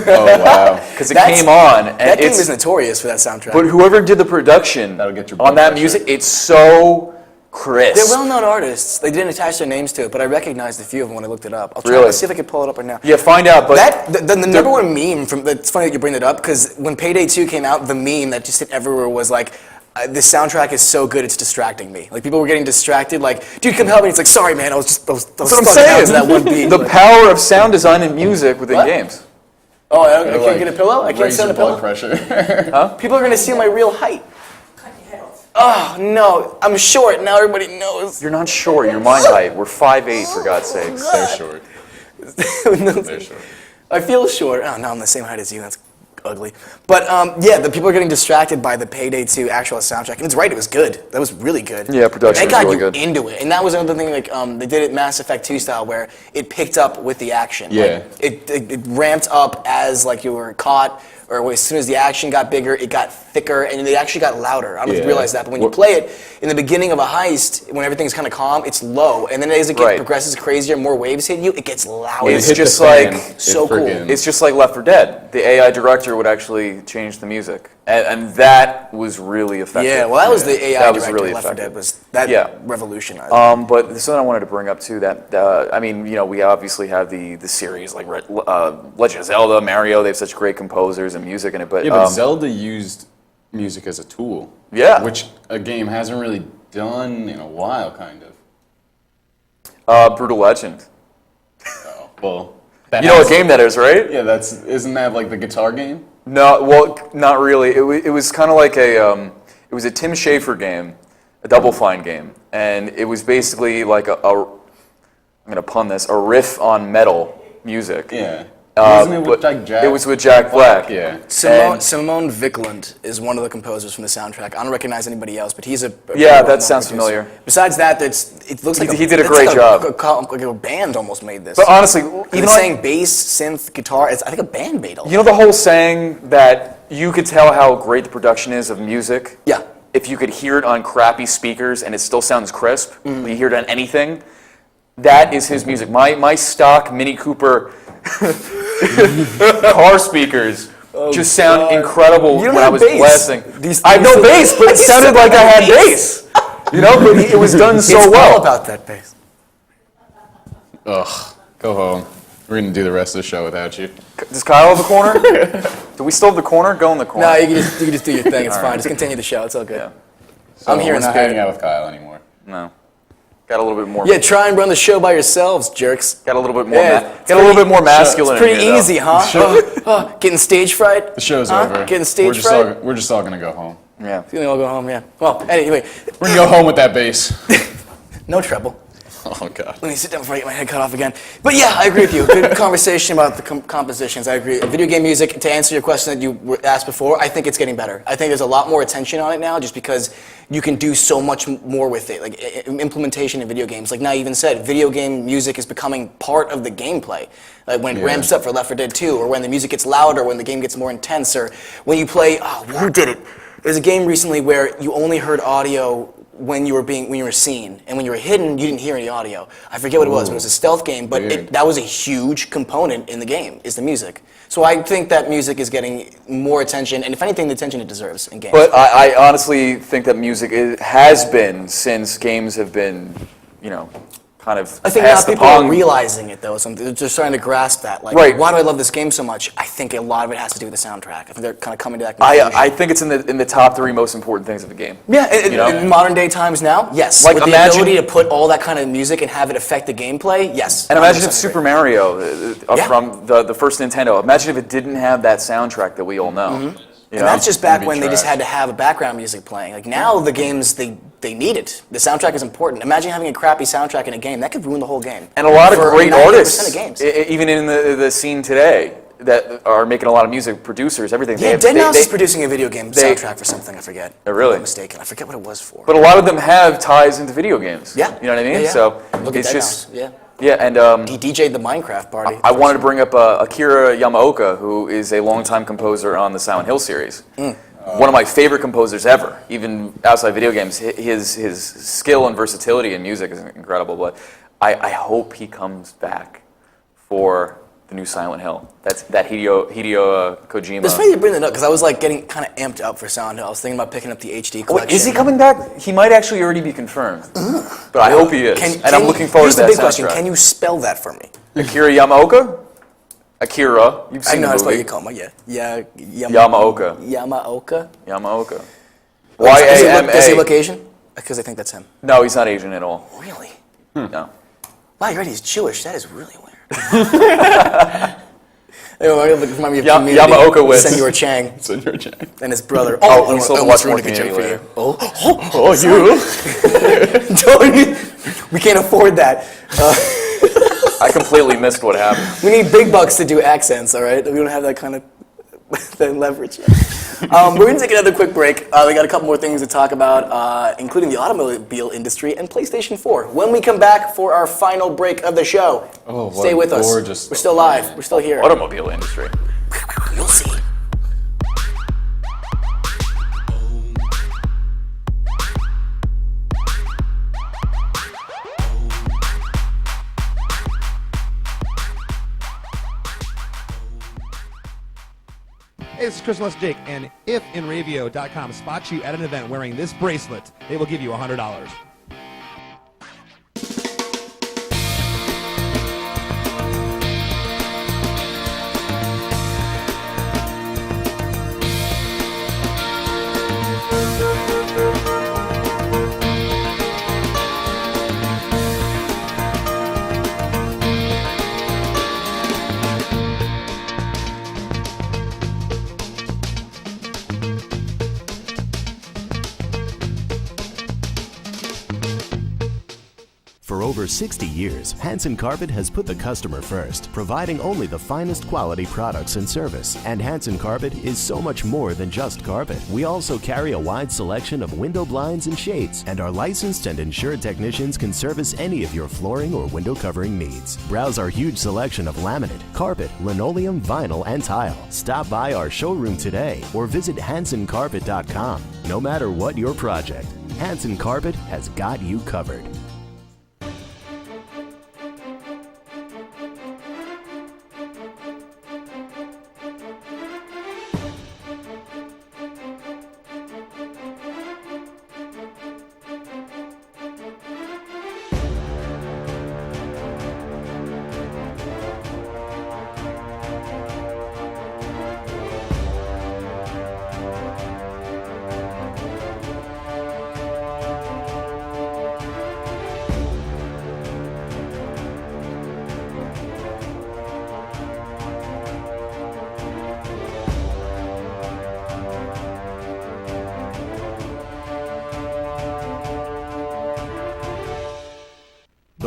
Oh, wow. because it came on and That game it's. is notorious for that soundtrack. But whoever did the production That'll get your on blood that pressure. music, music, it's so crisp. They're well-known artists. They didn't attach their names to it, but I recognized a few of them when I looked it up. I'll try Really? to see if I can pull it up right now. Yeah, find out. But The number one meme from it's funny that you bring that up because when Payday 2 came out, the meme that just hit everywhere was like, the soundtrack is so good it's distracting me. Like people were getting distracted. Like, dude, come help me. It's like, sorry, man, I was that's what I'm stuck down saying. to that one beat. The Like, power of sound design and music within What? games. oh, I They're can't get a pillow. I can't raise sit on your a pillow. blood pressure. People are gonna see my real height. Oh no, I'm short. Now everybody knows. You're not short. You're my height. We're 5'8", for God's sakes. They're short. They're short. I feel short. Oh, no, I'm the same height as you. That's ugly. But yeah, the people are getting distracted by the Payday 2 actual soundtrack. And it's right, it was good. That was really good. Yeah, production That got was you really good. into it. And that was another thing, like, they did it Mass Effect 2 style, where it picked up with the action. Yeah. Like, it ramped up as, like, you were caught, or as soon as the action got bigger, it got thicker, and it actually got louder. I don't know if you Yeah. realize that, but when you play it, in the beginning of a heist, when everything's kind of calm, it's low. And then as it Right. progresses crazier, more waves hit you, it gets louder. It's Hit the just fan, like- it So cool. friggin- It's just like Left 4 Dead. The AI director would actually change the music, and that was really effective. Yeah, well, that was the AI That was director really of Left 4 effective. Dead. Was that Yeah. revolutionized? But there's something I wanted to bring up too. That I mean, we obviously have the series like Legend of Zelda, Mario. They have such great composers and music in it. But, Yeah, but Zelda used music as a tool. Yeah. Which a game hasn't really done in a while, kind of. Brutal Legend. Oh, well, that You know has- what game that is, right? Yeah, isn't that like the guitar game? No, well, not really. It was kind of like it was a Tim Schafer game, a Double Fine game, and it was basically like I'm gonna pun this, a riff on metal music. Yeah. Wasn't it with but like Jack? It was with Jack Black. Yeah. Simone Vikland is one of the composers from the soundtrack. I don't recognize anybody else, but he's a Yeah, well-known that sounds producer. familiar. Besides that, it looks like He did a it's great like job. Like a band almost made this. But honestly, Even you know, saying bass, synth, guitar, I think a band made all. you know the whole saying that you could tell how great the production is of music. Yeah. If you could hear it on crappy speakers and it still sounds crisp, Mm-hmm. you hear it on anything. That is his music. My stock Mini Cooper car speakers just sound incredible You don't when I have was bass. blasting. These I have no things- bass, but it You sounded still like I have had bass. bass. But it was done so it's well. all about that bass. Ugh. Go home. We're gonna do the rest of the show without you. Does Kyle have a corner? Do we still have the corner? Go in the corner. No, you can just do your thing. It's fine. Just continue the show. It's all good. Yeah. I'm here We're in not spirit. hanging out with Kyle anymore. No. Got a little bit more. Yeah, try and run the show by yourselves, jerks. Got a little bit more. Yeah, Got a little bit more masculine. It's pretty in here, though. easy, huh? Getting stage fright? The show's Huh? over. Getting stage we're just fright? we're just all gonna go home. Yeah. Feeling I'll go home, yeah. Well, anyway, We're gonna go home with that bass. no trouble. Oh god. Let me sit down before I get my head cut off again. But yeah, I agree with you. Good conversation about the compositions. I agree. Video game music, to answer your question that you were asked before, I think it's getting better. I think there's a lot more attention on it now just because you can do so much more with it. Like implementation in video games. Like now you even said, video game music is becoming part of the gameplay. Like when it ramps up for Left 4 Dead 2, or when the music gets louder, when the game gets more intense, or when you play, who did it? There's a game recently where you only heard audio when you were seen, and when you were hidden, you didn't hear any audio. I forget what it was, but it was a stealth game. But that was a huge component in the game, is the music. So I think that music is getting more attention, and if anything, the attention it deserves in games. But I honestly think that music has been, since games have been, kind of I think now passed people upon. are realizing it, though. So they're just starting to grasp that. Like, Right. why do I love this game so much? I think a lot of it has to do with the soundtrack. I think they're kind of coming to that conclusion. I think it's in the top 3 most important things of the game. Yeah, in modern day times now, yes. Like, with the imagine- ability to put all that kind of music and have it affect the gameplay, yes. And imagine if 100% Super agree. Mario Yeah. from the first Nintendo. Imagine if it didn't have that soundtrack that we all know. Mm-hmm. You And know? that's just back It'd be when they just trash. had to have a background music playing. Like now, the games they need it. The soundtrack is important. Imagine having a crappy soundtrack in a game that could ruin the whole game. And a lot of For great 90% artists, of games. even in the scene today, that are making a lot of music, producers, everything. Yeah, Deadmau5 is producing a video game they- soundtrack for something. I forget. Oh, really? If I'm mistaken. I forget what it was for. But a lot of them have ties into video games. Yeah. You know what I mean? Yeah, yeah. So Look at it's Deadmau5, just yeah. Yeah, and He DJ'd the Minecraft party. I wanted to bring up Akira Yamaoka, who is a longtime composer on the Silent Hill series. One of my favorite composers ever, even outside video games. His skill and versatility in music is incredible. But I hope he comes back for the new Silent Hill. That Hideo Kojima. It's funny you bring that up because I was like getting kind of amped up for Silent Hill. I was thinking about picking up the HD collection. Wait, is he coming back? He might actually already be confirmed. But I hope he is. And I'm looking forward here's to that the big question. soundtrack. Can you spell that for me? Akira Yamaoka? Akira. You've I seen know how the to spell movie. Yakoma, yeah. Yamaoka. Yamaoka? Yamaoka. Does he look Y-A-M-A. Asian? Because I think that's him. No, he's not Asian at all. Really? No. Wow, you're right, he's Jewish. That is really weird. Anyway, remind me of Community. Yamaoka wins. Senor Chang Senor Chang. and his brother. Oh, we still have to watch more ruined a good Community joke for you. later. You. Don't, we can't afford that. I completely missed what happened. We need big bucks to do accents, all right? We don't have that kind of that leverage yet. We're going to take another quick break. We got a couple more things to talk about, including the automobile industry and PlayStation 4. When we come back for our final break of the show, Oh, what stay with us. gorgeous We're still live. We're still here. Automobile industry. You'll see. Hey, this is Chris Jake, and if Interwebs.com spots you at an event wearing this bracelet, they will give you $100. For over 60 years, Hanson Carpet has put the customer first, providing only the finest quality products and service. And Hanson Carpet is so much more than just carpet. We also carry a wide selection of window blinds and shades, and our licensed and insured technicians can service any of your flooring or window covering needs. Browse our huge selection of laminate, carpet, linoleum, vinyl, and tile. Stop by our showroom today or visit HansonCarpet.com. No matter what your project, Hanson Carpet has got you covered.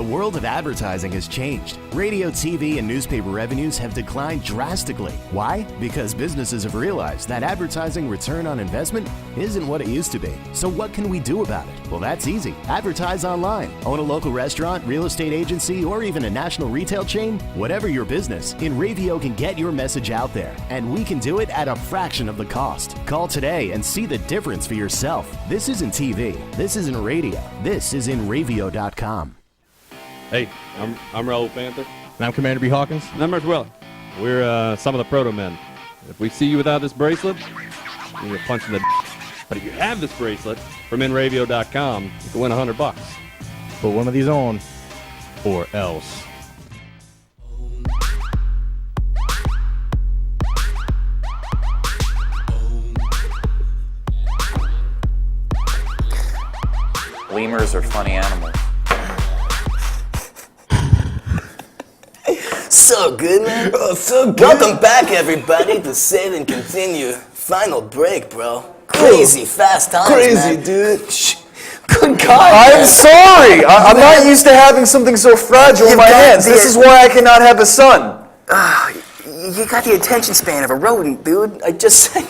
world of advertising has changed. Radio, TV, and newspaper revenues have declined drastically. Why? Because businesses have realized that advertising return on investment isn't what it used to be. So what can we do about it? Well, that's easy. Advertise online. Own a local restaurant, real estate agency, or even a national retail chain? Whatever your business, InRavio can get your message out there. And we can do it at a fraction of the cost. Call today and see the difference for yourself. This isn't TV. This isn't radio. This is InRavio.com. Hey, I'm Raul Panther. And I'm Commander B. Hawkins. And I'm Merch Weller. We're some of the proto men. If we see you without this bracelet, you get punched in the But if you have this bracelet from InRavio.com, you can win $100. Put one of these on, or else. Lemurs are funny animals. So good, man. Oh, so good. Welcome back, everybody, to Save and Continue. Final break, bro. Crazy fast times, Crazy, man. dude. Good God, I'm man. sorry. I'm not used to having something so fragile in my hands. This is why I cannot have a son. You got the attention span of a rodent, dude. I just said.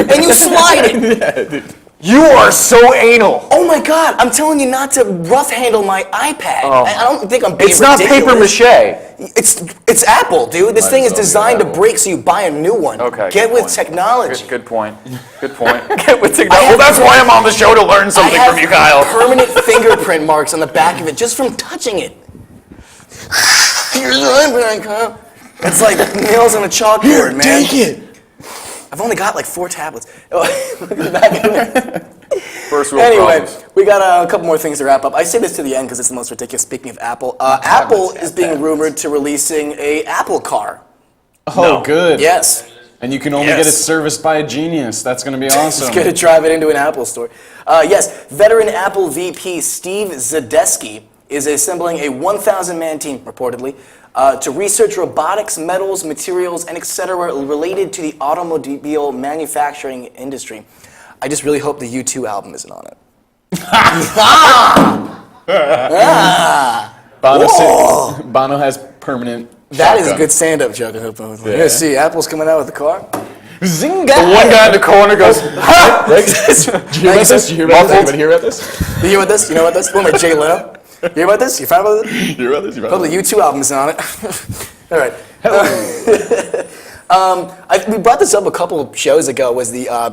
And you slide it. Yeah, dude. You are so anal. Oh my God! I'm telling you not to rough handle my iPad. Oh. I don't think I'm being It's not paper ridiculous. mache. It's Apple, dude. This thing is as well be designed to Apple. break, so you buy a new one. Okay. Get good with point. technology. Good point. Good point. Get with technology. have- Well, that's why I'm on the show, to learn I something have from you, Kyle. permanent fingerprint marks on the back of it just from touching it. Here's your iPad, Kyle. It's like nails on a chalkboard, man. Take it. I've only got like 4 tablets. Look at the back of it. First world Anyway, problems. we got a couple more things to wrap up. I say this to the end because it's the most ridiculous. Speaking of Apple, Apple is being rumored to releasing a Apple car. Oh, good. Yes. And you can only Yes. get it serviced by a genius. That's going to be awesome. It's going to drive it into an Apple store. Yes, veteran Apple VP Steve Zadeski is assembling a 1,000-man team, reportedly, to research robotics, metals, materials, and etc. related to the automobile manufacturing industry. I just really hope the U2 album isn't on it. Bono has permanent. That is a shotgun. good stand-up joke. I hope. Yeah. Yeah. See, Apple's coming out with the car. Zinga! The one guy in the corner goes, ha! Did you hear about this? Did you hear about this? Anybody hear about this? You hear about this? You know about this? One with Jay Leno. You hear about this? You found about this? You hear about this? You hear Hope about the this? U2 album isn't on it. All right. We brought this up a couple of shows ago. Was the I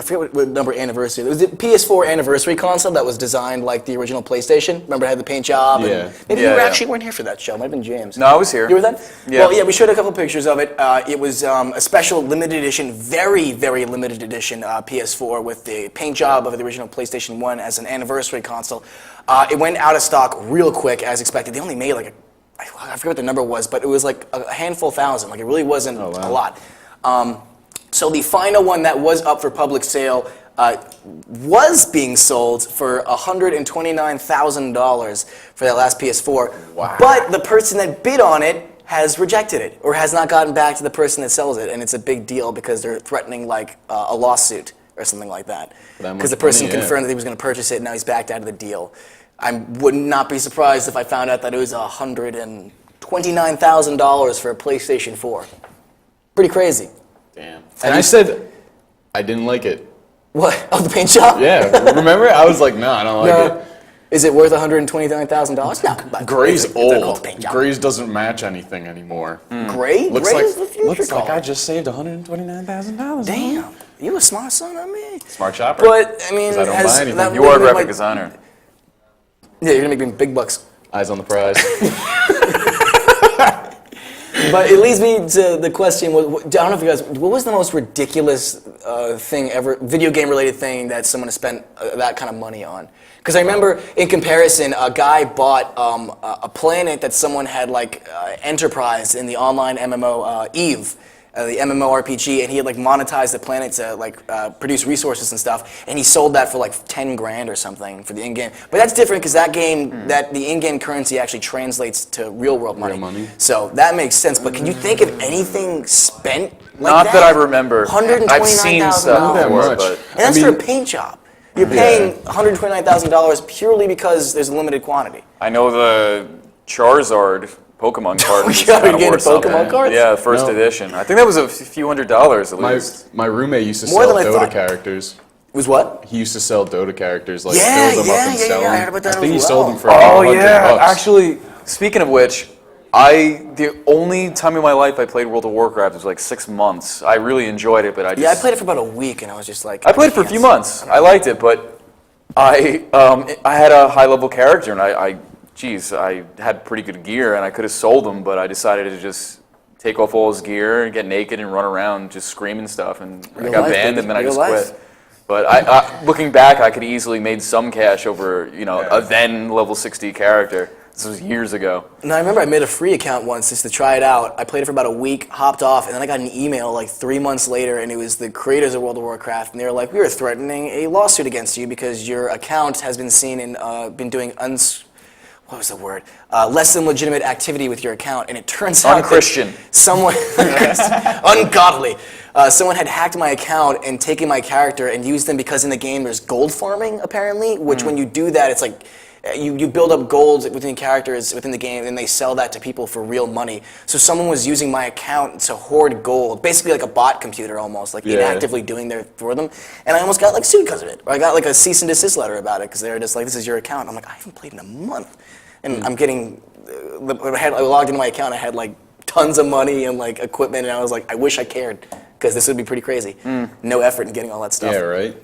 forget what number anniversary. It was the PS4 anniversary console that was designed like the original PlayStation. Remember, it had the paint job. Yeah. And maybe Yeah, you yeah. actually weren't here for that show. It might have been James. No, I was here. You were then? Yeah. Well, yeah. We showed a couple pictures of it. It was a special limited edition, very very limited edition PS4 with the paint job of the original PlayStation 1 as an anniversary console. It went out of stock real quick, as expected. They only made like I forget what the number was, but it was like a handful thousand. Like it really wasn't a lot. So the final one that was up for public sale was being sold for $129,000 for that last PS4. Wow. But the person that bid on it has rejected it or has not gotten back to the person that sells it, and it's a big deal because they're threatening like a lawsuit or something like that. That much Because the person money, yeah. confirmed that he was going to purchase it, and now he's backed out of the deal. I would not be surprised if I found out that it was $129,000 for a PlayStation 4. Pretty crazy. Damn. And I said I didn't like it. What? Oh, the paint job? Yeah. Remember? I was like, no, I don't like it. Is it worth $129,000? No. but Gray's it's called old. the paint job. Gray's doesn't match anything anymore. Gray? Looks Gray like is the future looks like color. I just saved $129,000. Damn. You a smart son of me. Smart shopper. But, I mean, 'Cause I don't buy anything. that You are a really graphic might- designer. Yeah, you're going to make me big bucks. Eyes on the prize. But it leads me to the question, I don't know if you guys, what was the most ridiculous thing ever, video game related thing that someone has spent that kind of money on? Because I remember, in comparison, a guy bought a planet that someone had like enterprised in the online MMO Eve, the MMORPG, and he had like monetized the planet to like produce resources and stuff, and he sold that for like 10 grand or something for the in-game. But that's different because that game, that the in-game currency actually translates to real-world money. Real money. So that makes sense. But can you think of anything spent like Not that I remember. I've seen $129,000. stuff Not that before, much. but And that's I for a mean- paint job. You're paying $129,000 purely because there's a limited quantity. I know the Charizard Pokemon card. is Yeah, kinda you getting worth something. Pokemon cards? Yeah, first edition. I think that was a few $100s at least. My roommate used to More sell than I Dota thought. characters. It was what? He used to sell Dota characters, like Yeah, build them up and sell I them. heard about that I think he as sold well. them for Oh $100. yeah, actually, speaking of which, the only time in my life I played World of Warcraft was like 6 months. I really enjoyed it, but I just... Yeah, I played it for about a week, and I was just like... I played it for a few months. I liked it, but I had a high-level character, and I had pretty good gear, and I could have sold him, but I decided to just take off all his gear and get naked and run around just screaming stuff, and I got banned, and then I just quit. But looking back, I could easily made some cash over, a then level 60 character. This was years ago. No, I remember I made a free account once just to try it out. I played it for about a week, hopped off, and then I got an email like 3 months later, and it was the creators of World of Warcraft, and they were like, "We are threatening a lawsuit against you because your account has been seen and been doing what was the word? Less than legitimate activity with your account," and it turns out Unchristian. that someone ungodly. Someone had hacked my account and taken my character and used them because in the game there's gold farming apparently, which when you do that, it's like. You build up gold within characters within the game, and they sell that to people for real money. So someone was using my account to hoard gold, basically like a bot computer almost, like inactively doing there for them. And I almost got like sued because of it. Or I got like a cease and desist letter about it because they were just like, "This is your account." I'm like, "I haven't played in a month," and I'm getting. I logged into my account. I had like tons of money and like equipment, and I was like, "I wish I cared because this would be pretty crazy." No effort in getting all that stuff. Yeah, right.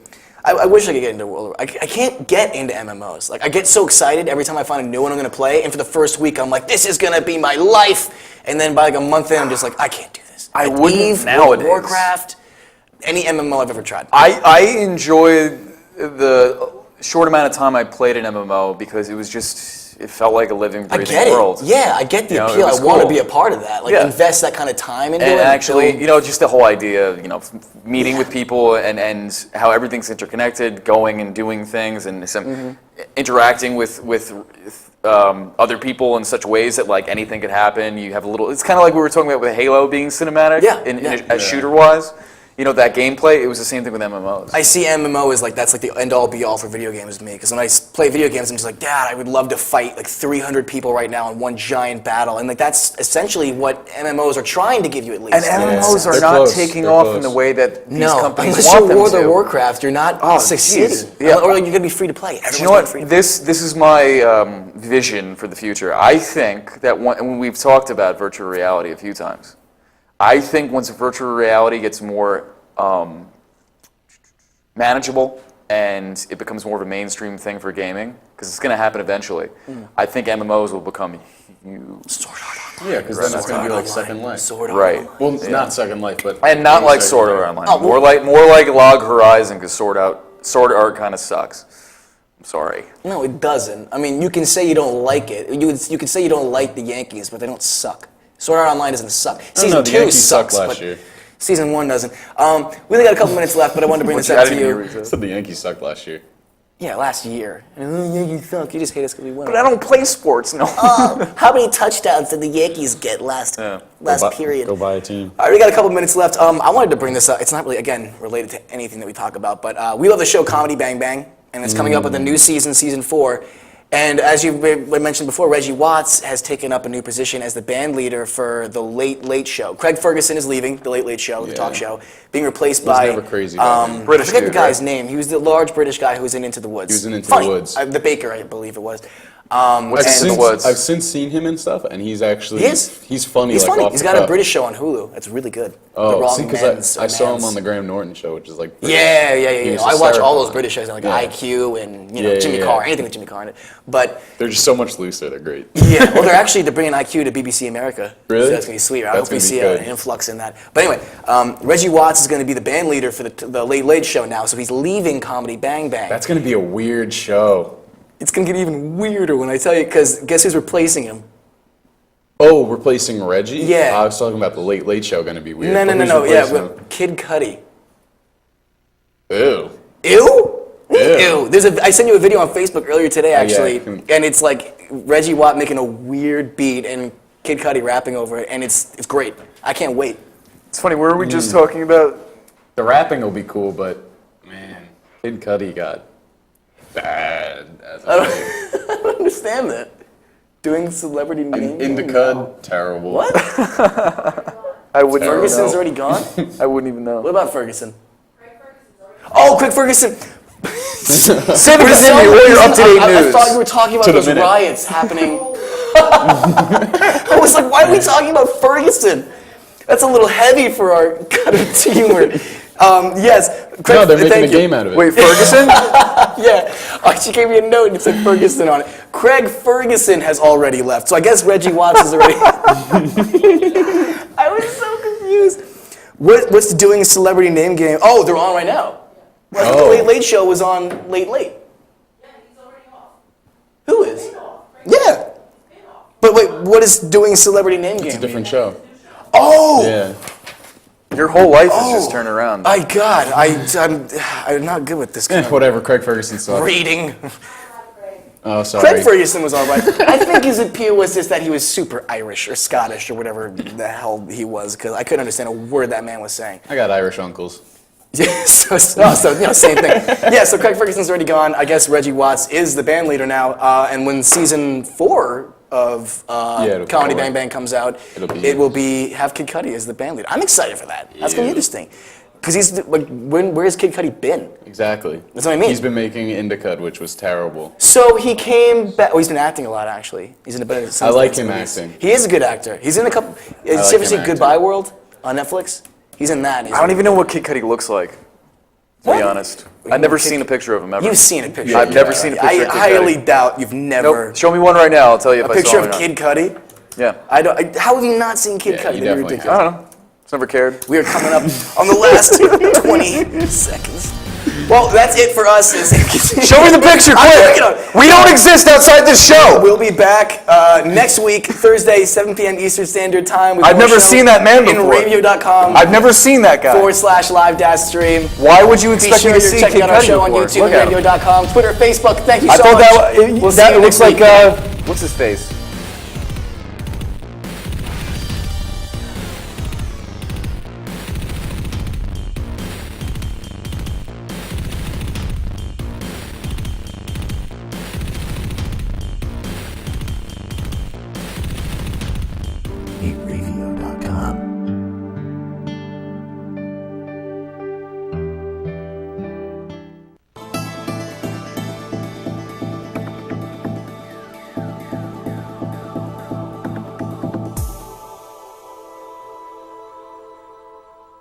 I wish I could get into World of Warcraft. I can't get into MMOs. Like, I get so excited every time I find a new one I'm going to play, and for the first week I'm like, this is going to be my life. And then by like a month in, I'm just like, I can't do this. I Like wouldn't Eve, nowadays. World of Warcraft, any MMO I've ever tried. I enjoyed the short amount of time I played an MMO because it felt like a living, I breathing get world. it. Yeah, I get the You know, it appeal. I was want to cool. be a part of that. Like, Yeah. invest that kind of time into And it. actually, build- just the whole idea of, meeting with people and how everything's interconnected, going and doing things and some interacting with other people in such ways that like anything could happen. You have a little. It's kind of like we were talking about with Halo being cinematic. As shooter-wise. That gameplay, it was the same thing with MMOs. I see MMO as like, that's like the end-all be-all for video games to me. Because when I play video games, I'm just like, Dad, I would love to fight like 300 people right now in one giant battle. And like that's essentially what MMOs are trying to give you at least. And MMOs are They're not close. taking They're off close. in the way that these No, companies unless want you're them World to. of Warcraft, you're not succeeding. jeez. Yeah. Or like, you're going to be free to play. Everyone's You know what? free to play. This is my vision for the future. I think that when we've talked about virtual reality a few times, I think once virtual reality gets more manageable and it becomes more of a mainstream thing for gaming, because it's going to happen eventually, I think MMOs will become huge. Yeah, because then it's going to be like Second Life. Right. Well, not Second Life, but And not like Second Sword Life. Art Online. More like Log Horizon, because Sword Art kind of sucks. I'm sorry. No, it doesn't. I mean, you can say you don't like it. You can say you don't like the Yankees, but they don't suck. Sword Art Online doesn't suck. Season the 2 Yankees sucks, sucked last but year. Season 1 doesn't. We only got a couple minutes left, but I wanted to bring this up to you. I said the Yankees sucked last year. Yeah, last year. Yankees suck. You just hate us because we won. But I don't play sports, no. How many touchdowns did the Yankees get last period? Go buy a team. All right, we got a couple minutes left. I wanted to bring this up. It's not really, again, related to anything that we talk about, but we love the show Comedy Bang Bang, and it's coming up with a new season, season 4. And as you mentioned before, Reggie Watts has taken up a new position as the band leader for the Late Late Show. Craig Ferguson is leaving the Late Late Show, the talk show, being replaced by never crazy guy. British I forget the dude, guy's right? name. He was the large British guy who was in Into the Woods. He was in Into Funny. the Woods. The baker, I believe it was. What's and- in the Woods? I've since seen him and stuff, and he's actually He is. he's funny. He's like, funny. off He's the got a cuff. British show on Hulu. That's really good. The Oh, Wrong see, Men's, I saw him Man's. on the Graham Norton show, which is like Yeah. He was I watch all hysterical. those British shows, like Yeah. IQ and Yeah, Jimmy yeah. Carr, anything with Jimmy Carr in it. But they're just so much looser. They're great. yeah, well, they're bringing IQ to BBC America. Really? So that's gonna be sweet. I That's hope we gonna be see good. an influx in that. But anyway, Reggie Watts is going to be the band leader for the Late Late Show now, so he's leaving Comedy Bang Bang. That's gonna be a weird show. It's going to get even weirder when I tell you, because guess who's replacing him? Oh, replacing Reggie? Yeah. I was talking about the Late Late Show gonna be weird. No. But who's Yeah, replacing him? but Kid Cudi. Ew. Ew? Ew. I sent you a video on Facebook earlier today, actually, yeah. and it's like Reggie Watt making a weird beat and Kid Cudi rapping over it, and it's great. I can't wait. It's funny, were we just talking about? The rapping will be cool, but man, Kid Cudi got bad. I don't understand that. Doing celebrity name. Indicud, terrible. What? I wouldn't even Ferguson's know. already gone? I wouldn't even know. What about Ferguson? Oh, Craig Ferguson! Say it again, you're up-to-date I news. thought you were talking about To the those minute. riots happening. I was like, why are we talking about Ferguson? That's a little heavy for our kind of humor. Yes, Craig, No, they're making thank a you. game out of it. Wait, Ferguson? Yeah, she gave me a note and it said Ferguson on it. Craig Ferguson has already left, so I guess Reggie Watts is already. I was so confused. What's doing a celebrity name game? Oh, they're on right now. I thought the Late Late Show was on Late Late. Yeah, he's already off. Who is? Yeah. But wait, what is doing a celebrity name game? It's a different show. Oh. Yeah. Your whole life has just turned around. I'm not good with this kind of Whatever, Craig Ferguson sucks. reading. Oh, sorry. Craig Ferguson was all right. I think his appeal was just that he was super Irish or Scottish or whatever the hell he was, because I couldn't understand a word that man was saying. I got Irish uncles. Yeah, so same thing. Yeah, so Craig Ferguson's already gone. I guess Reggie Watts is the band leader now. And when season 4 of it'll be Comedy cool. Bang Bang comes out, It'll be have Kid Cudi as the band leader. I'm excited for that. That's gonna be interesting. Because he's like, where's Kid Cudi been? Exactly. That's what I mean. He's been making Indicud, which was terrible. So he came back. Oh, he's been acting a lot actually. He's in a bit of. I like him acting. He is a good actor. He's in a couple. Did you like ever him see acting. Goodbye World on Netflix? He's in that. I don't even know what Kid Cudi looks like, to What? be honest. I've never seen a picture of him ever. You've seen a picture. I've never seen a picture I of Kid highly Cudi. doubt you've never. Nope. Show me one right now. I'll tell you if A I picture saw him of or not. Kid Cudi? Yeah. How have you not seen Kid Yeah, Cudi? you That'd be definitely ridiculous. I don't know. Just never cared. We are coming up on the last 20 seconds. Well, that's it for us. Show me the picture, quick! We don't exist outside this show! We'll be back next week, Thursday, 7 p.m. Eastern Standard Time. with I've more never shows seen that man before. InRadio.com. I've never seen that guy. /live-stream. Why would you Be expect sure me to you're see checking Kid out our Cudi show on before? YouTube, Look at him. InRadio.com, Twitter, Facebook. Thank you I so thought much. that We'll see that you looks next like week. what's his face?